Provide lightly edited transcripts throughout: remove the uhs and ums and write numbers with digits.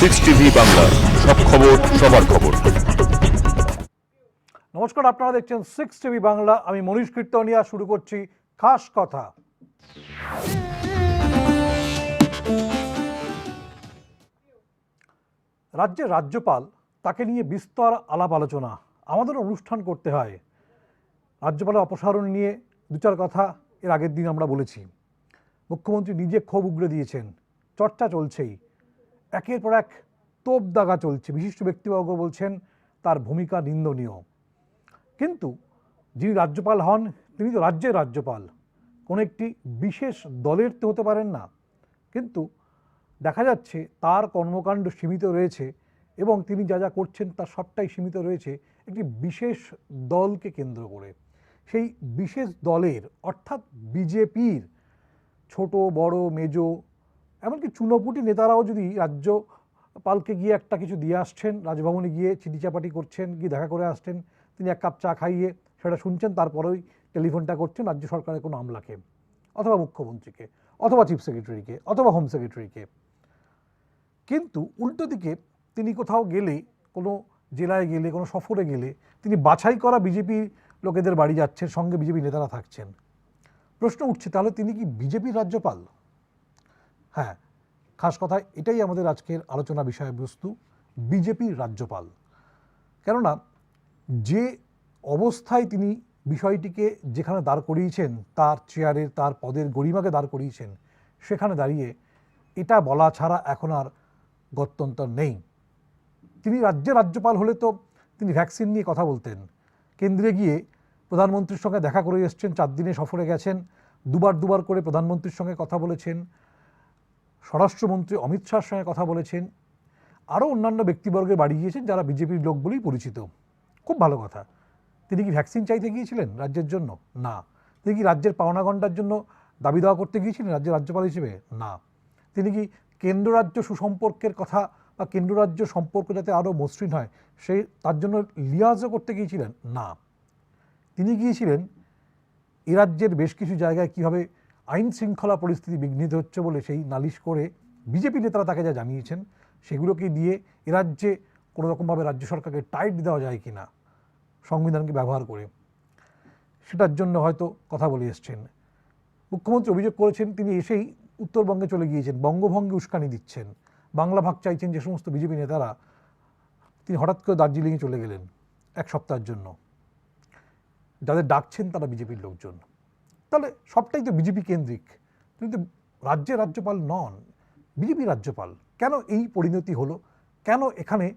6 TV Bangla, সব খবর সবার খবর। নমস্কার, আপনারা দেখছেন 6 টিভি বাংলা। আমি মনীষ কীর্তনিয়া। শুরু করছি খাস কথা। রাজ্যের রাজ্যপাল, তাকে নিয়ে বিস্তর আলাপ আলোচনা আমাদের অনুষ্ঠান করতে হয়। রাজ্যপালের অপসারণ নিয়ে দু চার কথা এর আগের দিন আমরা বলেছি। মুখ্যমন্ত্রী নিজে ক্ষোভ উগরে দিয়েছেন, চর্চা চলছেই, একের পর এক তোপ দাগা চলছে। বিশিষ্ট ব্যক্তিবর্গ বলছেন তার ভূমিকা নিন্দনীয়। কিন্তু যিনি রাজ্যপাল হন তিনি তো রাজ্যের রাজ্যপাল, কোনো একটি বিশেষ দলের তো হতে পারেন না। কিন্তু দেখা যাচ্ছে তার কর্মকাণ্ড সীমিত রয়েছে এবং তিনি যা যা করছেন তার সবটাই সীমিত রয়েছে একটি বিশেষ দলকে কেন্দ্র করে। সেই বিশেষ দলের অর্থাৎ বিজেপির ছোট বড় মেজো এমনকি চুনোপুটি নেতারাও যদি রাজ্যপালকে গিয়ে একটা কিছু দিয়ে আসছেন, রাজভবনে গিয়ে চিঠিচাপাটি করছেন, গিয়ে দেখা করে আসছেন, তিনি এক কাপ চা খাইয়ে সেটা শুনছেন, তারপরেই টেলিফোনটা করছেন রাজ্য সরকারের কোনো আমলাকে, অথবা মুখ্যমন্ত্রীকে, অথবা চিফ সেক্রেটারিকে, অথবা হোম সেক্রেটারিকে। কিন্তু উল্টো দিকে তিনি কোথাও গেলে, কোনো জেলায় গেলে, কোনো সফরে গেলে তিনি বাছাই করা বিজেপি লোকেদের বাড়ি যাচ্ছেন, সঙ্গে বিজেপি নেতারা থাকছেন। প্রশ্ন উঠছে, তাহলে তিনি কি বিজেপির রাজ্যপাল? হ্যাঁ, খাস কথা এটাই আমাদের আজকের আলোচনা বিষয়বস্তু, বিজেপির রাজ্যপাল। কেননা যে অবস্থায় তিনি বিষয়টিকে যেখানে দাঁড় করিয়েছেন, তার চেয়ারের, তার পদের গরিমাকে দাঁড় করিয়েছেন, সেখানে দাঁড়িয়ে এটা বলা ছাড়া এখন আর গত্যন্তর নেই। তিনি রাজ্যের রাজ্যপাল হলে তো তিনি ভ্যাকসিন নিয়ে কথা বলতেন, কেন্দ্রে গিয়ে প্রধানমন্ত্রীর সঙ্গে দেখা করে এসছেন, 4 দিনে সফরে গেছেন, দুবার করে প্রধানমন্ত্রীর সঙ্গে কথা বলেছেন, স্বরাষ্ট্রমন্ত্রী অমিত শাহর সঙ্গে কথা বলেছেন, আরও অন্যান্য ব্যক্তিবর্গের বাড়ি গিয়েছেন যারা বিজেপির লোক বলেই পরিচিত। খুব ভালো কথা। তিনি কি ভ্যাকসিন চাইতে গিয়েছিলেন রাজ্যের জন্য? না। তিনি কি রাজ্যের পাওনা গণ্ডার জন্য দাবি দাওয়া করতে গিয়েছিলেন রাজ্যের রাজ্যপাল হিসেবে? না। তিনি কি কেন্দ্র রাজ্য সুসম্পর্কের কথা বা কেন্দ্র রাজ্য সম্পর্ক যাতে আরও মসৃণ হয় সেই তার জন্য লিয়াজও করতে গিয়েছিলেন? না। তিনি গিয়েছিলেন এ রাজ্যের বেশ কিছু জায়গায় কীভাবে আইন শৃঙ্খলা পরিস্থিতি বিঘ্নিত হচ্ছে বলে সেই নালিশ করে বিজেপি নেতারা তাকে যা জানিয়েছেন সেগুলোকে দিয়ে এ রাজ্যে কোনো রকমভাবে রাজ্য সরকারকে টাইট দেওয়া যায় কি না সংবিধানকে ব্যবহার করে, সেটার জন্য হয়তো কথা বলে এসছেন। মুখ্যমন্ত্রী অভিযোগ করেছেন তিনি এসেই উত্তরবঙ্গে চলে গিয়েছেন, বঙ্গভঙ্গে উস্কানি দিচ্ছেন, বাংলা ভাগ চাইছেন যে সমস্ত বিজেপি নেতারা। তিনি হঠাৎ করে দার্জিলিংয়ে চলে গেলেন 1 সপ্তাহের জন্য। যাদের ডাকছেন তারা বিজেপির লোকজন। তাহলে সবটাই তো বিজেপি কেন্দ্রিক। তিনি তো রাজ্যের রাজ্যপাল নন, বিজেপি রাজ্যপাল। কেন এই পরিণতি হলো? কেন এখানে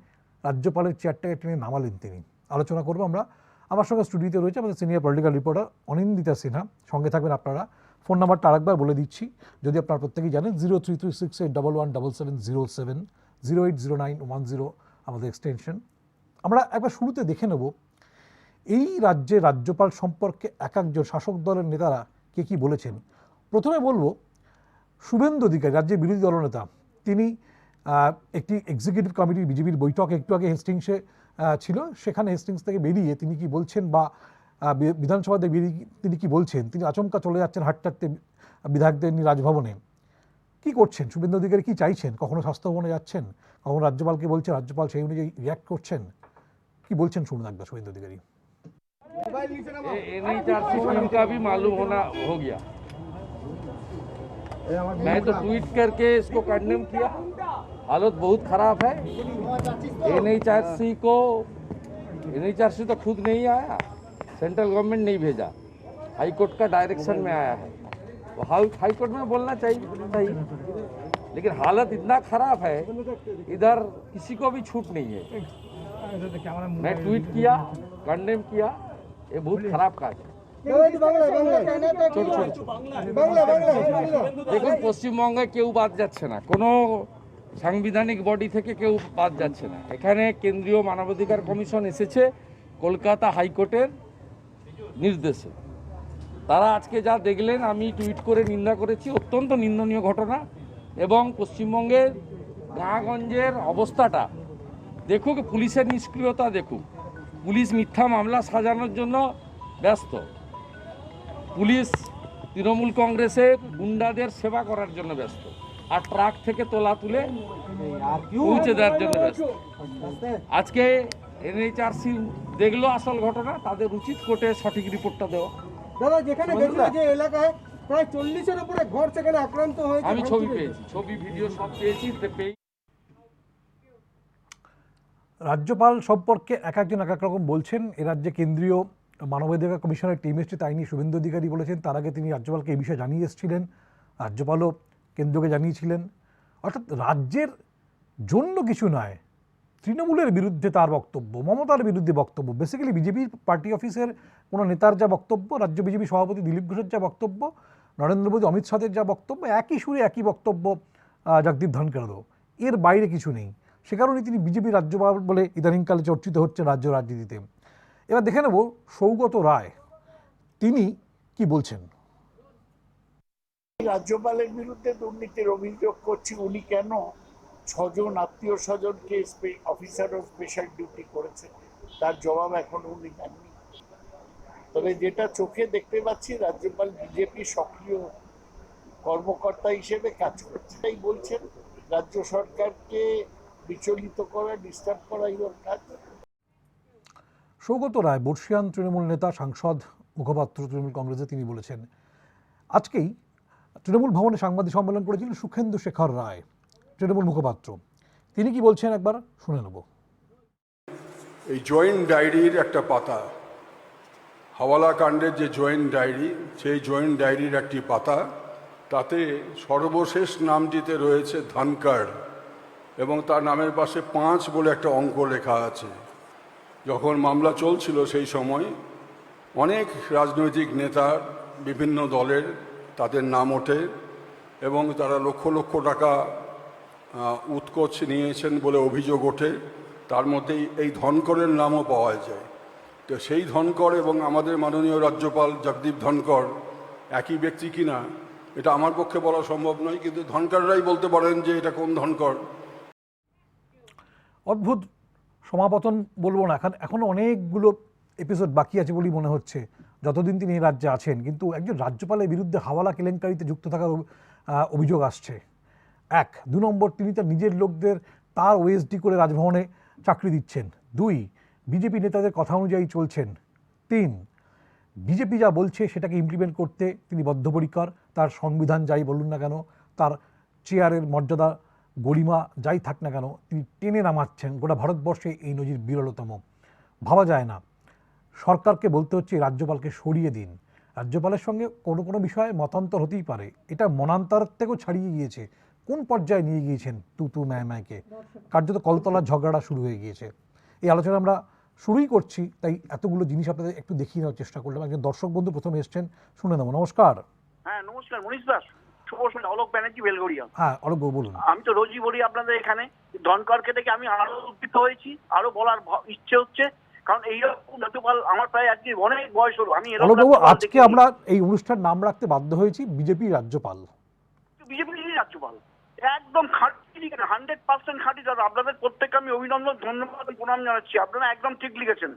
রাজ্যপালের চেয়ারটাকে টেনে নামালেন তিনি? আলোচনা করবো আমরা। আমার সঙ্গে স্টুডিওতে রয়েছে আমাদের senior political reporter Anindita Sinha. সঙ্গে থাকবেন আপনারা। ফোন নাম্বারটা আরেকবার বলে দিচ্ছি, যদি আপনারা প্রত্যেকেই জানেন, 0336811707, 080910 আমাদের এক্সটেনশন। আমরা একবার শুরুতে দেখে নেব এই রাজ্যের রাজ্যপাল সম্পর্কে এক একজন শাসক দলের নেতারা কে কী বলেছেন। প্রথমে বলবো শুভেন্দু অধিকারী, রাজ্যের বিরোধী দলনেতা। তিনি একটি এক্সিকিউটিভ কমিটির বিজেপির বৈঠক একটু আগে হেস্টিংসে ছিল, সেখানে হেস্টিংস থেকে বেরিয়ে তিনি কি বলছেন বা বিধানসভাতে বেরিয়ে তিনি কি বলছেন, তিনি আচমকা চলে যাচ্ছেন হাঁটতে বিধায়কদের নিয়ে রাজভবনে। কি করছেন শুভেন্দু অধিকারী, কি চাইছেন? কখনো স্বাস্থ্য ভবনে যাচ্ছেন, কখনো রাজ্যপালকে বলছেন, রাজ্যপাল সেই অনুযায়ী রিয়াক্ট করছেন। কি বলছেন শুনুন একবার শুভেন্দু অধিকারী। NHRC सिस्टम का भी मालूम होना हो गया। मैं तो ट्वीट करके इसको कंडेम किया। हालत बहुत खराब है। NHRC तो खुद नहीं आया, सेंट्रल गवर्नमेंट नहीं भेजा, हाई कोर्ट का डायरेक्शन में आया है। तो हाई कोर्ट में बोलना चाहिए, लेकिन हालत इतना खराब है, इधर किसी को भी छूट नहीं है। मैं ट्वीट किया, कंडेम किया, ये बहुत खराब काज है। দেখুন, পশ্চিমবঙ্গে কেউ বাদ যাচ্ছে না, কোনো সাংবিধানিক বডি থেকে কেউ বাদ যাচ্ছে না। এখানে কেন্দ্রীয় মানবাধিকার কমিশন এসেছে কলকাতা হাইকোর্টের নির্দেশে। তারা আজকে যা দেখলেন আমি টুইট করে নিন্দা করেছি, অত্যন্ত নিন্দনীয় ঘটনা। এবং পশ্চিমবঙ্গের গাঁগঞ্জের অবস্থাটা দেখুক, পুলিশের নিষ্ক্রিয়তা দেখুক। পুলিশ মিথ্যা মামলা সাজানোর জন্য ব্যস্ত, পুলিশ তৃণমূল কংগ্রেসের গুন্ডাদের সেবা করার জন্য ব্যস্ত। আর ট্রাক থেকে তোলা তুলে পৌঁছে দেওয়ার জন্য ব্যস্ত। আজকে এনএইচআরসি দেখলো আসল ঘটনা, তাদের উচিত কোর্টে সঠিক রিপোর্টটা দেওয়া। দাদা যেখানে গেছিল যে এলাকায় প্রায় 40-এর উপরে ঘর সেখানে আক্রান্ত হয়েছে, আমি ছবি পেয়েছি, ছবি ভিডিও সব পেয়েছি। রাজ্যপাল সম্পর্কে এক একজন এক এক রকম বলছেন। এ রাজ্যে কেন্দ্রীয় মানবাধিকার কমিশনের টিম এসছে, তাই নিয়ে শুভেন্দু অধিকারী বলেছেন। তার আগে তিনি রাজ্যপালকে এই বিষয়ে জানিয়ে এসেছিলেন, রাজ্যপালও কেন্দ্রকে জানিয়েছিলেন। অর্থাৎ রাজ্যের জন্য কিছু নয়, তৃণমূলের বিরুদ্ধে তার বক্তব্য, মমতার বিরুদ্ধে বক্তব্য, বেসিক্যালি বিজেপির পার্টি অফিসের কোনো নেতার যা বক্তব্য, রাজ্য বিজেপি সভাপতি দিলীপ ঘোষের যা বক্তব্য, নরেন্দ্র মোদী অমিত শাহের যা বক্তব্য, একই সুরে একই বক্তব্য জগদীপ ধনখড়েরও, এর বাইরে কিছু নেই। সে কারণে তিনি বিজেপি রাজ্যপাল বলে ইদানিংকালে চর্চিত হচ্ছে রাজ্য রাজনীতিতে। এবার দেখে নেব সৌগত রায় তিনি কি বলছেন। রাজ্যপালের বিরুদ্ধে দুর্নীতির অভিযোগ করছি, উনি কেন 6 জন আত্মীয় স্বজনকে অফিসার ও স্পেশাল ডিউটি করেছে, তার জবাব এখন উনি দেননি। তবে যেটা চোখে দেখতে পাচ্ছি, রাজ্যপাল বিজেপি সক্রিয় কর্মকর্তা হিসেবে কাজ করছে। তাই বলছেন রাজ্য সরকারকে বিচলিত করা, ডিস্টার্ব করাই ওর কাজ। সৌগত রায় বর্ষিয়ান তৃণমূল নেতা, সাংসদ, মুখপাত্র তৃণমূল কংগ্রেসে, তিনি বলেছেন। আজকেই তৃণমূল ভবনে সাংবাদিক সম্মেলন করেছিলেন সুখেন্দু শেখর রায়, তৃণমূল মুখপাত্র। তিনি কি বলছেন একবার শুনে নেব। এই জয়েন্ট ডায়েরির একটা পাতা, হাওয়ালা কাণ্ডের যে জয়েন্ট ডায়েরি, সেই জয়েন্ট ডায়েরির একটি পাতা, তাতে সর্বশেষ নামটিতে রয়েছে ধনকড় এবং তার নামের পাশে 5 বলে একটা অঙ্ক লেখা আছে। যখন মামলা চলছিল সেই সময় অনেক রাজনৈতিক নেতা, বিভিন্ন দলের, তাদের নাম ওঠে এবং তারা লক্ষ লক্ষ টাকা উৎকোচ নিয়েছেন বলে অভিযোগ ওঠে। তার মধ্যেই এই ধনকড়ের নামও পাওয়া যায়। তো সেই ধনকড় এবং আমাদের মাননীয় রাজ্যপাল জগদীপ ধনকড় একই ব্যক্তি কিনা এটা আমার পক্ষে বলা সম্ভব নয়, কিন্তু ধনকড়রাই বলতে পারেন যে এটা কোন ধনকড়। অদ্ভুত সমাপতন বলবো না, এখনও অনেকগুলো এপিসোড বাকি আছে বলেই মনে হচ্ছে যতদিন তিনি এই রাজ্যে আছেন। কিন্তু একজন রাজ্যপালের বিরুদ্ধে হাওয়ালা কেলেঙ্কারিতে যুক্ত থাকার অভিযোগ আসছে। 1, 2 নম্বর, তিনি তার নিজের লোকদের তার ওএসডি করে রাজভবনে চাকরি দিচ্ছেন। 2, বিজেপি নেতাদের কথা অনুযায়ী চলছেন। 3, বিজেপি যা বলছে সেটাকে ইমপ্লিমেন্ট করতে তিনি বদ্ধপরিকর। তার সংবিধান যাই বলুন না কেন, তার চেয়ারের মর্যাদা, গরিমা যাই থাক না কেন, তিনি টেনে নামাচ্ছেন। গোটা ভারতবর্ষে এই নজির বিরলতম, ভাবা যায় না। সরকারকে বলতে হচ্ছে রাজ্যপালকে সরিয়ে দিন। রাজ্যপালের সঙ্গে কোনো কোনো বিষয়ে মতান্তর হতেই পারে, এটা মনান্তরের থেকেও ছাড়িয়ে গিয়েছে। কোন পর্যায়ে নিয়ে গিয়েছেন তু ম্যায়কে, কার্যত কলতলার ঝগড়াটা শুরু হয়ে গিয়েছে। এই আলোচনা আমরা শুরুই করছি, তাই এতগুলো জিনিস আপনাদের একটু দেখিয়ে নেওয়ার চেষ্টা করলাম। একজন দর্শক বন্ধু প্রথমে এসছেন, শুনে নেব। নমস্কার। হ্যাঁ নমস্কার মনীষ দাস, শুভ সন্ধ্যা। অলোক ব্যানার্জি, বেলগড়িয়া। হ্যাঁ অলোক বাবু বলুন। আমি তো রোজই বলি আপনাদের এখানে, ধনকড়কে দেখে আমি আরো উদ্বুদ্ধ হয়েছি, আরো বলার ইচ্ছে হচ্ছে। কারণ এইরকম রাজ্যপাল আমার প্রায় আজকে অনেক বয়স হলো, আমি অলোক বাবু, আজকে আমরা এই অনুষ্ঠান নাম রাখতে বাধ্য হয়েছি বিজেপি রাজ্যপাল। বিজেপি রাজ্যপাল একদম খাঁটি লিখেছেন, 100% খাঁটি। দাদা আপনাদের প্রত্যেককে আমি অভিনন্দন, ধন্যবাদ, প্রণাম জানাচ্ছি। আপনারা একদম ঠিক লিখেছেন।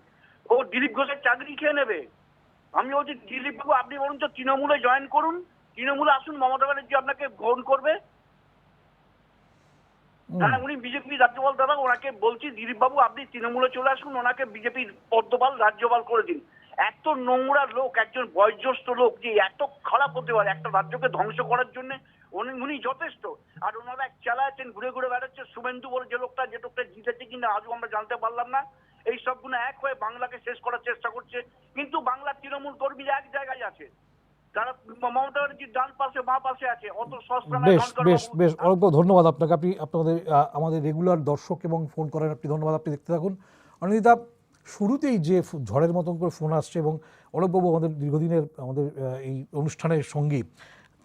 ও দিলীপ ঘোষের চাকরি খেয়ে নেবে। আমি বলছি দিলীপ বাবু, আপনি বলুন তো তৃণমূলে জয়েন করুন, তৃণমূলে আসুন, মমতা ব্যানার্জি আপনাকে গ্রহণ করবে। হ্যাঁ উনি বিজেপি রাজ্যপাল। দাদা ওনাকে বলছি দিলীপ বাবু আপনি তৃণমূলে চলে আসুন, ওনাকে বিজেপির পদ্মপাল রাজ্যপাল করে দিন। এত নোংরা লোক, একজন বয়োজ্যেষ্ঠ লোক যে এত খারাপ হতে পারে একটা রাজ্যকে ধ্বংস করার জন্য, উনি যথেষ্ট। আর ওনারা এক চালাচ্ছেন, ঘুরে ঘুরে বেড়াচ্ছে। শুভেন্দু বলে যে লোকটা জিতেছে কিনা আজও আমরা জানতে পারলাম না। এই সবগুলো এক হয়ে বাংলাকে শেষ করার চেষ্টা করছে। কিন্তু বাংলার তৃণমূল কর্মীরা এক জায়গায় আছে, তারা মমতা ব্যানার্জির ডান পাশে বাঁ পাশে আছে। অত সস্তা না। বেশ অল্প ধন্যবাদ আপনাকে। আপনি আপনাদের আমাদের রেগুলার দর্শক এবং ফোন করেন আপনি, ধন্যবাদ। আপনি দেখতে থাকুন। অনিন্দিতা, শুরুতেই যে ঝড়ের মতন করে ফোন আসছে, এবং অলোকবাবু আমাদের দীর্ঘদিনের আমাদের এই অনুষ্ঠানের সঙ্গী,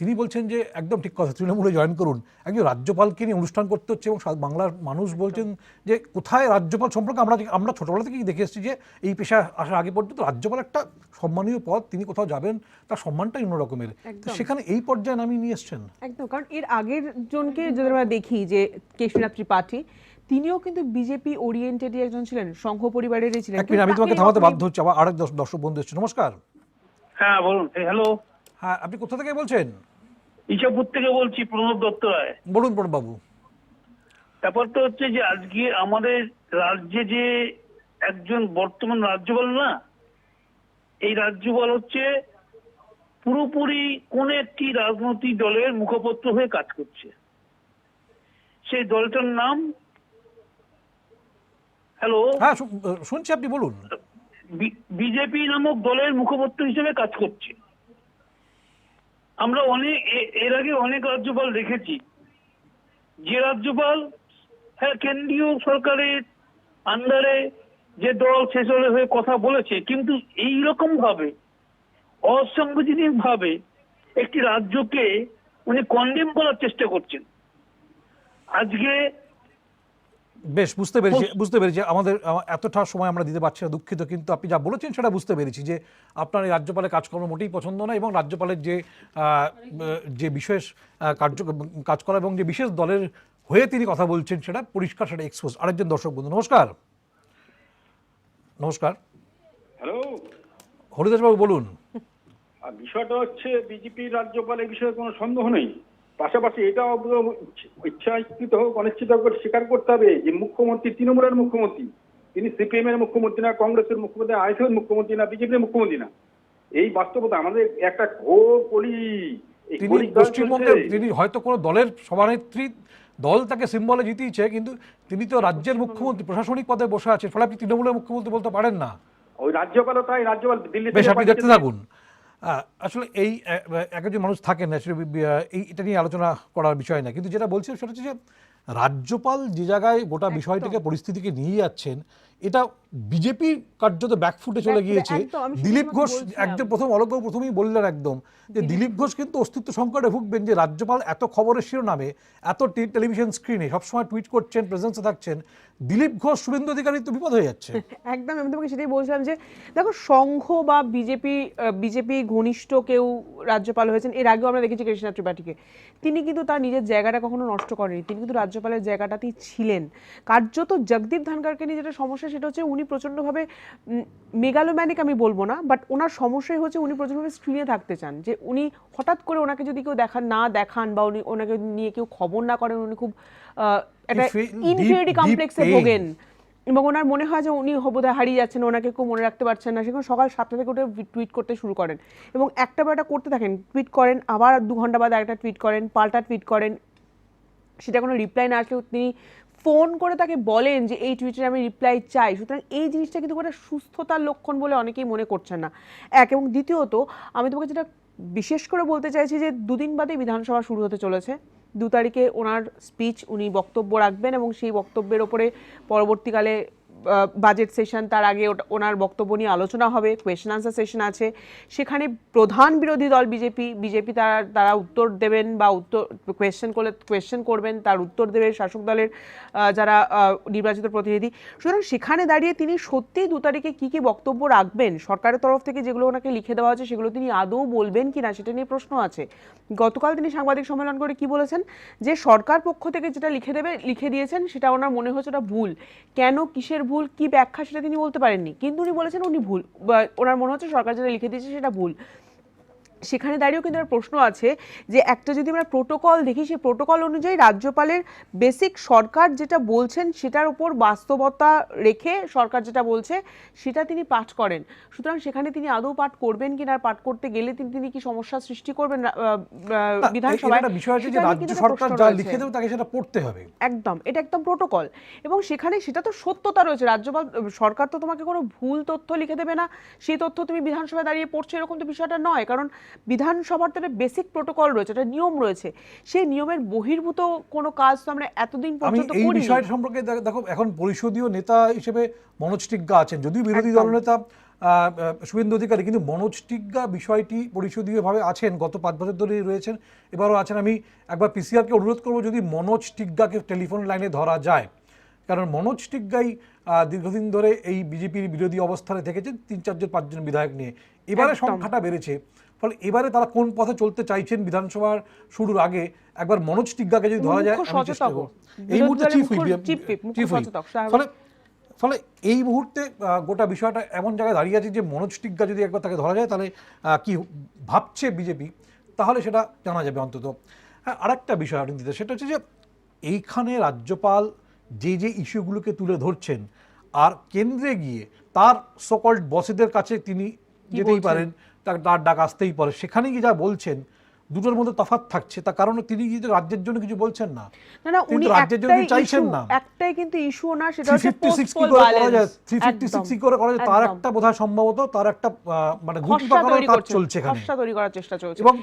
তিনি বলছেন যে একদম ঠিক কথা, তৃণমূলে জয়েন করুন। একজন রাজ্যপালকে নিয়ে অনুষ্ঠান করতে হচ্ছে, এবং বাংলার মানুষ বলছেন যে কোথায় রাজ্যপাল সম্পর্কে আমরা ছোটবেলা থেকেই দেখে এসেছি যে এই পেশা আসার আগে পর্যন্ত রাজ্যপাল একটা সম্মানীয় পদ, তিনি কোথাও যাবেন তার সম্মানটাই অন্য রকমের। সেখানে এই পর্যায়ে নামিয়ে নিয়ে এসছেন একদম। কারণ এর আগের জনকে যদি আমরা দেখি যে কেশরীনাথ ত্রিপাঠী, তিনিও কিন্তু বিজেপি ওরিয়েন্টেড একজন ছিলেন, সংঘ পরিবারেরই ছিলেন। আমি তোমাকে থামাতে বাধ্য হচ্ছে, আবার আরেক দর্শক বন্ধু এসছে। নমস্কার। হ্যাঁ বলুন। হ্যালো। হ্যাঁ, আপনি কোথা থেকে বলছেন? ইছাপুর থেকে বলছি, প্রণব দত্ত রায়। বলুন প্রণববাবু। ব্যাপারটা হচ্ছে যে আজকে আমাদের রাজ্যে যে একজন বর্তমান রাজ্যপাল না, এই রাজ্যপাল হচ্ছে পুরোপুরি কোন একটি রাজনৈতিক দলের মুখপত্র হয়ে কাজ করছে। সেই দলটার নাম, হ্যালো, হ্যাঁ শুনছি, আপনি বলুন। বিজেপি নামক দলের মুখপত্র হিসেবে কাজ করছে। আমরা এর আগে অনেক রাজ্যপাল দেখেছি, যে রাজ্যপাল হ্যাঁ কেন্দ্রীয় সরকারের আন্ডারে যে দল সে দলের হয়ে কথা বলেছে, কিন্তু এইরকম ভাবে অসাংবিধানিক ভাবে একটি রাজ্যকে উনি কন্ডেম করার চেষ্টা করছেন। আজকে বেশ বুঝতে পেরেছি আমাদের এতটা সময় আমরা দিতে পারছি না, দুঃখিত, কিন্তু আপনি যা বলেছেন সেটা বুঝতে পেরেছি যে আপনার এই রাজ্যপালের কাজকর্ম মোটেই পছন্দ না, এবং রাজ্যপালের যে বিশেষ কাজ করা এবং যে বিশেষ দলের হয়ে তিনি কথা বলছেন সেটা পরিষ্কার, সেটা এক্সপোজ। আরেকজন দর্শক বন্ধু, নমস্কার। হ্যালো, হরিদাসবাবু বলুন। বিষয়টা হচ্ছে বিজেপির রাজ্যপালের বিষয়ে কোনো সন্দেহ নেই, পাশাপাশি এটাও ইচ্ছাকৃত হোক অনিচ্ছিত হোক স্বীকার করতে হবে যে মুখ্যমন্ত্রী তৃণমূলের মুখ্যমন্ত্রী, তিনি সিপিএম এর মুখ্যমন্ত্রী না, কংগ্রেসের মুখ্যমন্ত্রী, আইএসএফের মুখ্যমন্ত্রী না, বিজেপির মুখ্যমন্ত্রী না। এই বাস্তবতা আমাদের একটা ঘোর কলি। তিনি পশ্চিমবঙ্গের, তিনি হয়তো কোনো দলের সভানেত্রী, দল তাকে সিম্বলে জিতিয়েছে, কিন্তু তিনি তো রাজ্যের মুখ্যমন্ত্রী, প্রশাসনিক পদে বসে আছেন, ফলে আপনি তৃণমূলের মুখ্যমন্ত্রী বলতে পারেন না। ওই রাজ্যপালও তাই, রাজ্যপাল দিল্লি বেশ, আপনি দেখতে থাকুন। আসলে এই একজন মানুষ থাকেন, এটা নিয়ে আলোচনা করার বিষয় না, কিন্তু যেটা বলছি সেটা হচ্ছে যে রাজ্যপাল যে জায়গায় গোটা বিষয়টিকে পরিস্থিতিকে নিয়ে যাচ্ছেন, এটা বিজেপি কার্যত ব্যাকফুটে চলে গিয়েছে। দিলীপ ঘোষ একদম অলোকবাবু প্রথমেই বললেন একদম যে দিলীপ ঘোষ কিন্তু অস্তিত্ব সংকটে ভুগবেন, যে রাজ্যপাল এত খবরের শিরোনামে, এত টেলিভিশন স্ক্রিনে সবসময় টুইট করছেন, প্রেজেন্সে থাকছেন, দিলীপ ঘোষ, শুভেন্দু অধিকারী তো বিপদ হয়ে যাচ্ছে। একদম, আমি তোমাকে সেটাই বলছিলাম যে দেখো, সংঘ বা বিজেপি ঘনিষ্ঠ কেউ রাজ্যপাল হয়েছেন, এর আগেও আমরা দেখেছি কৃষ্ণা ত্রিপাঠীকে, তিনি কিন্তু তার নিজের জায়গাটা কখনো নষ্ট করেনি, তিনি কিন্তু রাজ্যপালের জায়গাটাতেই ছিলেন। কার্যত জগদীপ ধনখড়কে নিয়ে যেটা সমস্যা সেটা হচ্ছে উনি প্রচণ্ডভাবে মেগালোম্যানিক আমি বলবো না, বাট ওনার সমস্যাই হচ্ছে উনি প্রচণ্ডভাবে স্ক্রিনে থাকতে চান, যে উনি হঠাৎ করে ওনাকে যদি কেউ দেখান বা ওনাকে নিয়ে কেউ খবর না করেন, উনি খুব একটা ইনফিরিয়রিটি কমপ্লেক্সে ভোগেন, এবং ওনার মনে হয় যে উনি বোধহয় হারিয়ে যাচ্ছেন, ওনাকে কেউ মনে রাখতে পারছেন না। সেখানে সকাল 7টা থেকে উঠে টুইট করতে শুরু করেন, এবং একটা বা একটা করতে থাকেন, টুইট করেন, আবার 2 ঘন্টা বাদে একটা টুইট করেন, পাল্টা টুইট করেন, সেটা কোনো রিপ্লাই না আসলেও তিনি ফোন করে তাকে বলেন যে এই টুইটারে আমি রিপ্লাই চাই। সুতরাং এই জিনিসটা কিন্তু একটা সুস্থতার লক্ষণ বলে অনেকেই মনে করছেন না, এক। এবং দ্বিতীয়ত আমি তোমাকে যেটা বিশেষ করে বলতে চাইছি যে 2 দিন বাদে বিধানসভা শুরু হতে চলেছে। 2 তারিখে ওনার স্পিচ, উনি বক্তব্য রাখবেন, এবং সেই বক্তব্যের ওপরে পরবর্তীকালে বাজেট সেশন, তার আগে ওনার বক্তব্য নিয়ে আলোচনা হবে, কোয়েশ্চেন আনসার সেশন আছে, সেখানে প্রধান বিরোধী দল বিজেপি তারা উত্তর দেবেন, বা কোয়েশ্চেন করবেন, তার উত্তর দেবে শাসক দলের যারা নির্বাচিত প্রতিনিধি। সুতরাং সেখানে দাঁড়িয়ে তিনি সত্যিই 2 তারিখে কী কী বক্তব্য রাখবেন, সরকারের তরফ থেকে যেগুলো ওনাকে লিখে দেওয়া হচ্ছে সেগুলো তিনি আদৌ বলবেন কিনা সেটা নিয়ে প্রশ্ন আছে। গতকাল তিনি সাংবাদিক সম্মেলন করে কি বলেছেন, যে সরকার পক্ষ থেকে যেটা লিখে দিয়েছেন সেটা ওনার মনে হচ্ছে ওটা ভুল। কেন, কিসের ভুল, কি ব্যাখ্যা, সেটা তিনি বলতে পারেননি, কিন্তু উনি বলেছেন উনি ভুল, ওনার মনে হচ্ছে সরকার যেটা লিখে দিয়েছে সেটা ভুল। সেখানে দাঁড়িয়েও কিন্তু একটা প্রশ্ন আছে যে একটা যদি আমরা প্রোটোকল দেখি, সেই প্রোটোকল অনুযায়ী রাজ্যপালের বেসিক সরকার যেটা বলছেন সেটার উপর বাস্তবতা রেখে সরকার যেটা বলছে সেটা তিনি পাঠ করেন। সুতরাং সেখানে তিনি আদৌ পাঠ করবেন কিনা, পাঠ করতে গেলে তিনি কি সমস্যার সৃষ্টি করবেন বিধানসভায়, রাজ্য সরকার যা লিখে দেবে তাকে সেটা পড়তে হবে। একদম, এটা একদম প্রোটোকল, এবং সেখানে সেটা তো সত্যতা রয়েছে। রাজ্যপাল সরকার তো তোমাকে কোনো ভুল তথ্য লিখে দেবে না, সেই তথ্য তুমি বিধানসভায় দাঁড়িয়ে পড়ছো, এরকম তো বিষয়টা নয়। কারণ বিধানসভার তো একটা বেসিক প্রোটোকল রয়েছে, একটা নিয়ম রয়েছে, সেই নিয়মের বহির্ভূত কোনো কাজ তো আমরা এতদিন পর্যন্ত করিনি। এই বিষয় সম্পর্কে দেখো, এখন পরিষদীয় নেতা হিসেবে মনোজ টিগ্গা আছেন, যদিও বিরোধী দলনেতা শুভেন্দু অধিকারী, কিন্তু মনোজ টিগ্গা বিষয়টি পরিষদীয়ভাবে আছেন, গত 5 বছর ধরেই রয়েছেন, এবারও আছেন। আমি একবার পিসিআরকে অনুরোধ করবো যদি মনোজ টিগ্গাকে টেলিফোন লাইনে ধরা যায়, কারণ মনোজ টিগ্গাই দীর্ঘদিন ধরে এই বিজেপির বিরোধী অবস্থানে থেকেছেন 3-4-5 জন বিধায়ক নিয়ে। এবারে সংখ্যাটা বেড়েছে, ফলে এবারে তারা কোন পথে চলতে চাইছেন বিধানসভার শুরুর আগে একবার মনোজ টিগ্গাকে যদি ধরা যায়, এই মুহূর্তে ফলে এই মুহূর্তে গোটা বিষয়টা এমন জায়গায় দাঁড়িয়ে আছে যে মনোজ টিগ্গা যদি একবার তাকে ধরা যায়, তাহলে কি ভাবছে বিজেপি তাহলে সেটা জানা যাবে অন্তত। হ্যাঁ, আরেকটা বিষয় অরিন্দিতা, সেটা হচ্ছে যে এইখানে রাজ্যপাল যে যে ইস্যুগুলোকে তুলে ধরছেন আর কেন্দ্রে গিয়ে তার সকল্ড বসেদের কাছে তিনি যেতেই পারেন, তার ডাক আসতেই পারে, সেখানে গিয়ে যা বলছেন দুটোর মধ্যে তফাৎ থাকছে। তার কারণ তিনি কিন্তু রাজ্যের জন্য কিছু বলছেন না, না উনি রাজ্যের জন্য চাইছেন না। একটাই কিন্তু ইস্যু না, সেটা হচ্ছে 356 কি করে করা যায়, 356 কি করে করা যায়, তার একটা বোধহয় সম্ভবত তার একটা মানে গুটি পাকানোর কাজ চলছে এখানে, খসড়া তৈরি করার চেষ্টা চলছে। এবং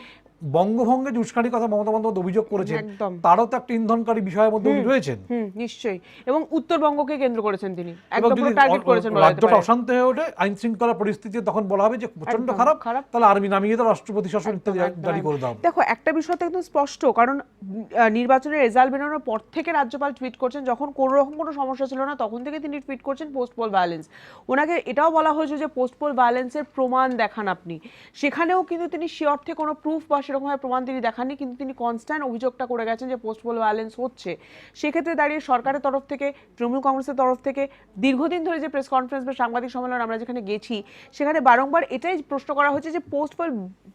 বঙ্গভঙ্গের যে উস্কানির কথা মমতা বন্দ্যোপাধ্যায় অভিযোগ করেছেন, তারও তো একটা ইন্ধনকারী বিষয়ের মধ্যে উনি রয়েছেন। নিশ্চয়ই, এবং উত্তরবঙ্গকে কেন্দ্র করেছেন তিনি, একদম পুরো টার্গেট করেছেন। রাজ্যটা অশান্ত হয়ে ওঠে, আইন শৃঙ্খলা পরিস্থিতি তখন বলা হবে যে প্রচন্ড খারাপ, তাহলে আর্মি নামিয়ে দাও, রাষ্ট্রপতি শাসন ইত্যাদি জারি করে দাও। দেখো একটা বিষয় তো একদম স্পষ্ট, কারণ নির্বাচনের রেজাল্ট বেরোনোর পর থেকে রাজ্যপাল টুইট করছেন, যখন কোনো রকম কোনো সমস্যা ছিল না তখন থেকে তিনি টুইট করছেন পোস্ট পোল ভায়োলেন্স। ওনাকে এটাও বলা হয়েছে যে পোস্ট পোল ভায়োলেন্সের প্রমাণ দেখান আপনি, সেখানেও কিন্তু তিনি সে অর্থে কোনো প্রুফ বা সেরকমভাবে প্রমাণ তিনি দেখাননি, কিন্তু তিনি কনস্ট্যান্ট অভিযোগটা করে গেছেন যে পোস্ট পোল ভায়োলেন্স হচ্ছে। সেক্ষেত্রে দাঁড়িয়ে সরকারের তরফ থেকে, তৃণমূল কংগ্রেসের তরফ থেকে দীর্ঘদিন ধরে যে প্রেস কনফারেন্স বা সাংবাদিক সম্মেলন আমরা যেখানে গেছি, সেখানে বারংবার এটাই প্রশ্ন করা হয়েছে যে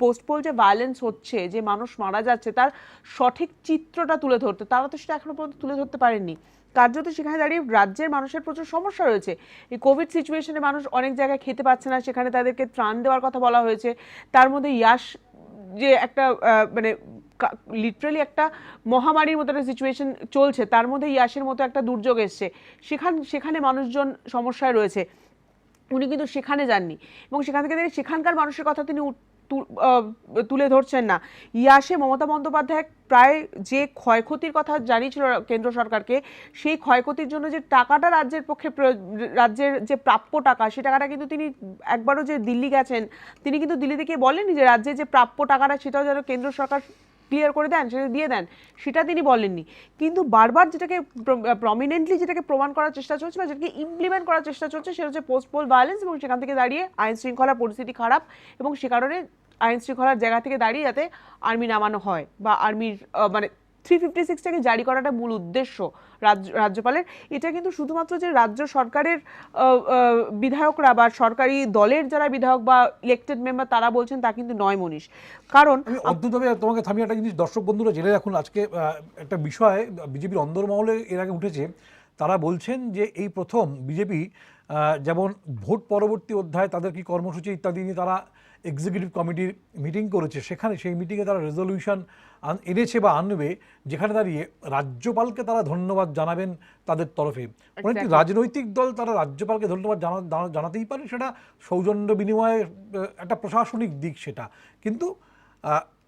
পোস্ট পোল যে ভায়োলেন্স হচ্ছে, যে মানুষ মারা যাচ্ছে, তার সঠিক চিত্রটা তুলে ধরতে, তারা তো সেটা এখনো পর্যন্ত তুলে ধরতে পারেননি। কার্যত সেখানে দাঁড়িয়ে রাজ্যের মানুষের প্রচুর সমস্যা রয়েছে। এই কোভিড সিচুয়েশনে মানুষ অনেক জায়গায় খেতে পাচ্ছে না, সেখানে তাদেরকে ত্রাণ দেওয়ার কথা বলা হয়েছে। তার মধ্যে ইয়াস যে একটা মানে লিটারালি একটা মহামারীর মতো একটা সিচুয়েশন চলছে, তার মধ্যে ইয়াসের মতো একটা দুর্যোগ এসছে, সেখানে মানুষজন সমস্যায় রয়েছে। উনি কিন্তু সেখানে যাননি, এবং সেখান থেকে সেখানকার মানুষের কথা তিনি তুলে ধরছেন না। ইয়াসে মমতা বন্দ্যোপাধ্যায় প্রায় যে ক্ষয়ক্ষতির কথা জানিয়েছিল কেন্দ্র সরকারকে, সেই ক্ষয়ক্ষতির জন্য যে টাকাটা রাজ্যের যে প্রাপ্য টাকা, সেই টাকাটা কিন্তু তিনি একবারও যে দিল্লি গেছেন, তিনি কিন্তু দিল্লিতে গিয়ে বলেননি যে রাজ্যের যে প্রাপ্য টাকাটা সেটাও যেন কেন্দ্র সরকার ক্লিয়ার করে দেন, সেটা দিয়ে দেন, সেটা তিনি বলেননি। কিন্তু বারবার যেটাকে প্রমিনেন্টলি যেটাকে প্রমাণ করার চেষ্টা চলছে বা যেটাকে ইমপ্লিমেন্ট করার চেষ্টা চলছে, সেটা হচ্ছে পোস্ট পোল ভায়োলেন্স, এবং সেখান থেকে দাঁড়িয়ে আইন শৃঙ্খলার পরিস্থিতি খারাপ, এবং সে কারণে আইন শৃঙ্খলার জায়গা থেকে দাঁড়িয়ে যাতে আর্মি নামানো হয় বা আর্মির মানে 356টাকে জারি করাটা মূল উদ্দেশ্য রাজ্যপালের। এটা কিন্তু শুধুমাত্র যে রাজ্য সরকারের বিধায়করা বা সরকারি দলের যারা বিধায়ক বা ইলেক্টেড মেম্বার তারা বলছেন তা কিন্তু নয় মনীষ। কারণ আমি অদ্ভুতভাবে তোমাকে থামিয়ে একটা জিনিস দর্শক বন্ধুরা জেনে রাখুন, আজকে একটা বিষয় বিজেপির অন্দরমহলে এর আগে উঠেছে। তারা বলছেন যে এই প্রথম বিজেপি যেমন ভোট পরবর্তী অধ্যায় তাদের কি কর্মসূচি ইত্যাদি নিয়ে তারা এক্সিকিউটিভ কমিটির মিটিং করেছে, সেখানে সেই মিটিংয়ে তারা রেজলিউশন এনেছে বা আনবে, যেখানে দাঁড়িয়ে রাজ্যপালকে তারা ধন্যবাদ জানাবেন তাদের তরফে। অনেকটি রাজনৈতিক দল তারা রাজ্যপালকে ধন্যবাদ জানাতেই পারে, সেটা সৌজন্য বিনিময়ের একটা প্রশাসনিক দিক সেটা, কিন্তু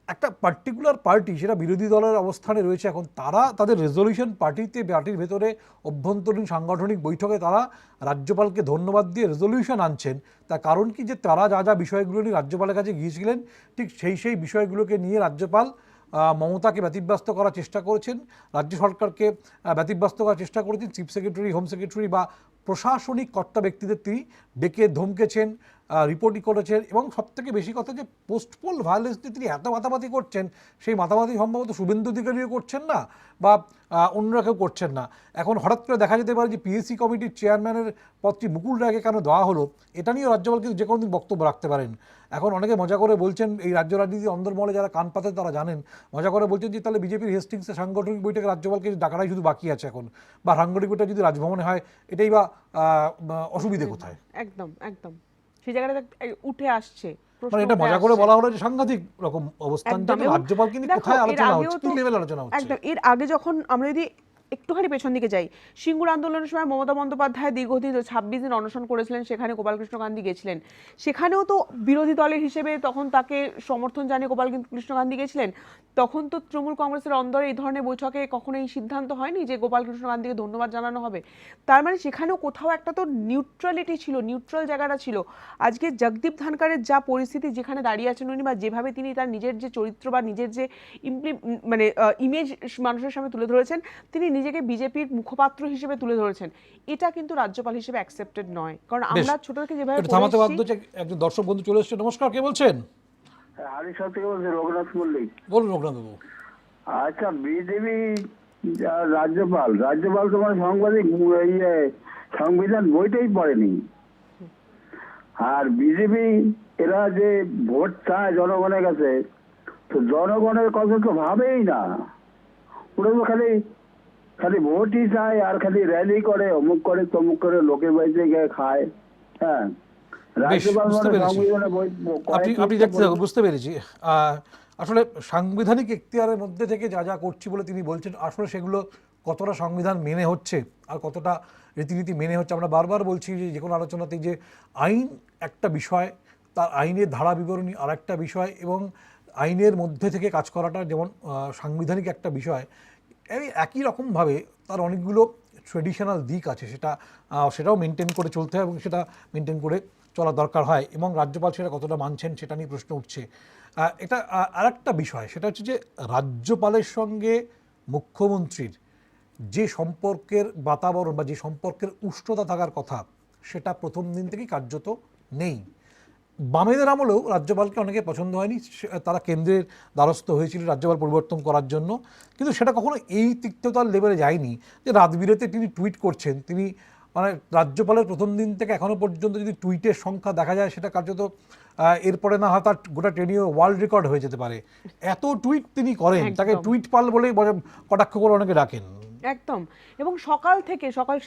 একটা পার্টিকুলার পার্টি, সেটা বিরোধী দলের অবস্থানে রয়েছে এখন, তারা তাদের রেজলিউশন পার্টির ভেতরে অভ্যন্তরীণ সাংগঠনিক বৈঠকে তারা রাজ্যপালকে ধন্যবাদ দিয়ে রেজলিউশন আনছেন। তার কারণ কি, যে তারা যা যা বিষয়গুলো নিয়ে রাজ্যপালের কাছে গিয়েছিলেন, ঠিক সেই বিষয়গুলোকে নিয়ে রাজ্যপাল মমতাকে ব্যতিব্যস্ত করার চেষ্টা করেছেন, রাজ্য সরকারকে ব্যতিব্যস্ত করার চেষ্টা করেছেন। চিফ সেক্রেটারি, হোম সেক্রেটারি বা প্রশাসনিক কর্তা ব্যক্তিদের তিনি ডেকে ধমকেছেন, রিপোর্টই করেছেন, এবং সবথেকে বেশি কথা যে পোস্ট পোল ভায়োলেন্স নিয়ে তিনি এত মাতামাতি করছেন, সেই মাতামাতি সম্ভবত শুভেন্দু অধিকারীও করছেন না বা অন্যরা কেউ করছেন না। এখন হঠাৎ করে দেখা যেতে পারে যে পিএসসি কমিটির চেয়ারম্যানের পদটি মুকুল রায়কে কেন দেওয়া হলো, এটা নিয়েও রাজ্যপাল কিন্তু যে কোনো দিন বক্তব্য রাখতে পারেন। এখন অনেকে মজা করে বলছেন, এই রাজ্য রাজনীতির অন্দরমহলে যারা কান পাতেন তারা জানেন, মজা করে বলছেন যে তাহলে বিজেপির হেস্টিংসের সাংগঠনিক বৈঠকে রাজ্যপালকে ডাকাটাই শুধু বাকি আছে এখন, বা সাংগঠনিক বৈঠক যদি রাজভবনে হয় এটাই বা অসুবিধে কোথায়? একদম একদম সেই জায়গাটা উঠে আসছে। মানে এটা মজা করে বলা হলো যে সাংঘাতিক রকম অবস্থান, রাজ্যপাল কিন্তু কোথায় আলোচনা হচ্ছে, কি লেভেল আলোচনা হচ্ছে। একদম এর আগে যখন আমরা যদি একটুখানি পেছন দিকে যাই, সিঙ্গুর আন্দোলনের সময় মমতা বন্দ্যোপাধ্যায় দীর্ঘদিন 26 দিন অনশন করেছিলেন, সেখানে গোপালকৃষ্ণ গান্ধী গেছিলেন, সেখানেও তো বিরোধী দলের হিসেবে তখন তাকে সমর্থন জানিয়ে গোপালকৃষ্ণ গান্ধী গেছিলেন। তখন তো তৃণমূল কংগ্রেসের অন্দরে এই ধরনের বৈঠকে কখনো এই সিদ্ধান্ত হয়নি যে গোপালকৃষ্ণ গান্ধীকে ধন্যবাদ জানানো হবে। তার মানে সেখানেও কোথাও একটা তো নিউট্রালিটি ছিল, নিউট্রাল জায়গাটা ছিল। আজকে জগদীপ ধনকরের যা পরিস্থিতি যেখানে দাঁড়িয়ে আছেন উনি, বা যেভাবে তিনি তার নিজের যে চরিত্র বা নিজের যে মানে ইমেজ মানুষের সামনে তুলে ধরেছেন, তিনি নিজেকে বিজেপির মুখপাত্র হিসেবে তুলে ধরেছেন, এটা কিন্তু রাজ্যপাল হিসেবে অ্যাকসেপ্টেড নয়। কারণ আমরা ছোট থেকে যেভাবে থামাতে বাধ্য হচ্ছে। একজন দর্শক বন্ধু চলে এসেছে। নমস্কার, কে বলছেন? হারিশা থেকে বলছি, রঘুনাথ মল্লিক। বলুন রঘুনাথ বাবু। আচ্ছা, বিজেপি রাজ্যপাল তোমার সাংবাদিক সংবিধান বইটাই পড়েনি। আর বিজেপি এরা যে ভোট চায় জনগণের কাছে, তো জনগণের কথা তো ভাবেই না, ওরা তো খালি খালি ভোটই চায় আর খালি র্যালি করে, অমুক করে তমুক করে, লোকের বাড়িতে গিয়ে খায়। হ্যাঁ, বেশ, রাজ্যপাল বুঝতে মানে পেরেছি। সংবিধানে আপনি দেখতে থাকুন, বুঝতে পেরেছি। আসলে সাংবিধানিক এখতিয়ারের মধ্যে থেকে যা যা করছি বলে তিনি বলছেন, আসলে সেগুলো কতটা সংবিধান মেনে হচ্ছে আর কতটা রীতিনীতি মেনে হচ্ছে। আমরা বারবার বলছি যে কোনো আলোচনাতেই যে আইন একটা বিষয়, তার আইনের ধারা বিবরণী আর একটা বিষয়, এবং আইনের মধ্যে থেকে কাজ করাটা যেমন সাংবিধানিক একটা বিষয়, এই একই রকমভাবে তার অনেকগুলো ট্রেডিশনাল দিক আছে, সেটাও মেনটেন করে চলতে হয় এবং সেটা মেনটেন করে চলা দরকার হয়, এবং রাজ্যপাল সেটা কতটা মানছেন সেটা নিয়ে প্রশ্ন উঠছে। এটা আর একটা বিষয়, সেটা হচ্ছে যে রাজ্যপালের সঙ্গে মুখ্যমন্ত্রীর যে সম্পর্কের বাতাবরণ বা যে সম্পর্কের উষ্ণতা থাকার কথা, সেটা প্রথম দিন থেকেই কার্যত নেই। বামেদের আমলেও রাজ্যপালকে অনেকে পছন্দ হয়নি, তারা কেন্দ্রের দ্বারস্থ হয়েছিল রাজ্যপাল পরিবর্তন করার জন্য, কিন্তু সেটা কখনো এই তিক্ততার লেভেলে যায়নি যে রাতবিরেতে তিনি টুইট করছেন। তিনি মানে রাজ্যপালের প্রথম দিন থেকে এখনও পর্যন্ত যদি টুইটের সংখ্যা দেখা যায়, সেটা কার্যত এরপরে না হয় তার গোটা টেনিও ওয়ার্ল্ড রেকর্ড হয়ে যেতে পারে। এত টুইট তিনি করেন, তাকে টুইট পাল বলেই কটাক্ষ করে অনেকে ডাকেন। একদম। এবং সকাল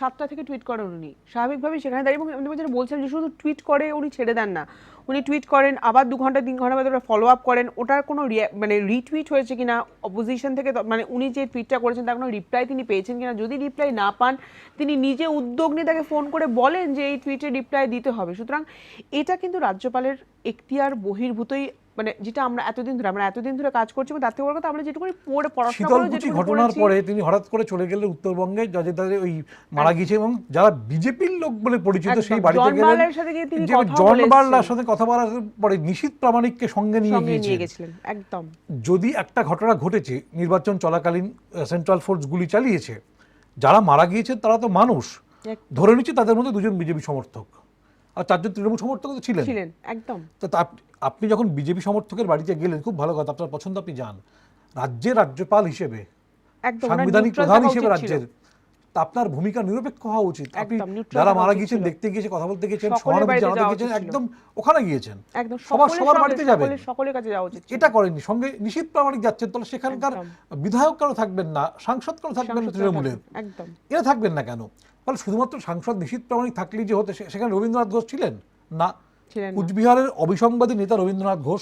7টা থেকে টুইট করেন উনি, স্বাভাবিকভাবেই সেখানে দাঁড়িয়ে। এবং আপনি যেটা বলছেন যে শুধু টুইট করে উনি ছেড়ে দেন না, উনি টুইট করেন, আবার 2 ঘন্টা 3 ঘন্টা বাদে ফলো আপ করেন, ওটার কোনো মানে রিটুইট হয়েছে কিনা অপোজিশন থেকে, মানে উনি যে টুইটটা করেছেন তার কোনো রিপ্লাই তিনি পেয়েছেন কিনা, যদি রিপ্লাই না পান তিনি নিজে উদ্যোগ নিয়ে তাকে ফোন করে বলেন যে এই টুইটে রিপ্লাই দিতে হবে। সুতরাং এটা কিন্তু রাজ্যপালের এখতিয়ার বহির্ভূতই, মানে যেটা আমরা এতদিন ধরে কাজ করছি, তার থেকে বড় কথা আমরা যেটুকু পড়াশোনা করে শীতলকুচি ঘটনার পরে তিনি হঠাৎ করে চলে গেলেন উত্তরবঙ্গে, যাদের ওই মারা গিয়েছে এবং যারা বিজেপির লোক বলে পরিচিত সেই বাড়িতে গেলেন, জন বার্লার সাথে কথা বলার পরে নিশীথ প্রামাণিককে সঙ্গে নিয়ে গিয়েছিলেন। একদম। যদি একটা ঘটনা ঘটেছে, নির্বাচন চলাকালীন সেন্ট্রাল ফোর্স গুলি চালিয়েছে, যারা মারা গিয়েছেন তারা তো মানুষ, ধরে নিচ্ছে তাদের মধ্যে 2জন বিজেপি সমর্থক আর 4জন তৃণমূল সমর্থক তো ছিলেন। একদম। আপনি যখন বিজেপি সমর্থকের বাড়িতে গেলেন, খুব ভালো কথা, আপনার পছন্দ, আপনি যান। রাজ্যের রাজ্যপাল হিসেবে, সাংবিধানিক প্রধান হিসেবে রাজ্যের, তা আপনার ভূমিকা নিরপেক্ষ হওয়া উচিত। আপনি যারা মারা গিয়েছেন দেখতে গিয়েছেন, কথা বলতে গিয়েছেন, সহানুভূতি জানাতে গিয়েছেন, একদম ওখানে গিয়েছেন, সবার বাড়িতে যাবেন, সকলের কাছে যাওয়া উচিত। এটা করেননি। সঙ্গে নিশীথ প্রামাণিক যাচ্ছেন, তাহলে সেখানকার বিধায়ক কেন থাকবেন না, সাংসদ কেন থাকবেন না তৃণমূলের, এরা থাকবেন না কেন? তাহলে শুধুমাত্র সাংসদ নিশীথ প্রামাণিক থাকলেই যে হতে, সেখানে রবীন্দ্রনাথ ঘোষ ছিলেন না, কুচবিহারের অবিসংবাদী নেতা রবীন্দ্রনাথ ঘোষ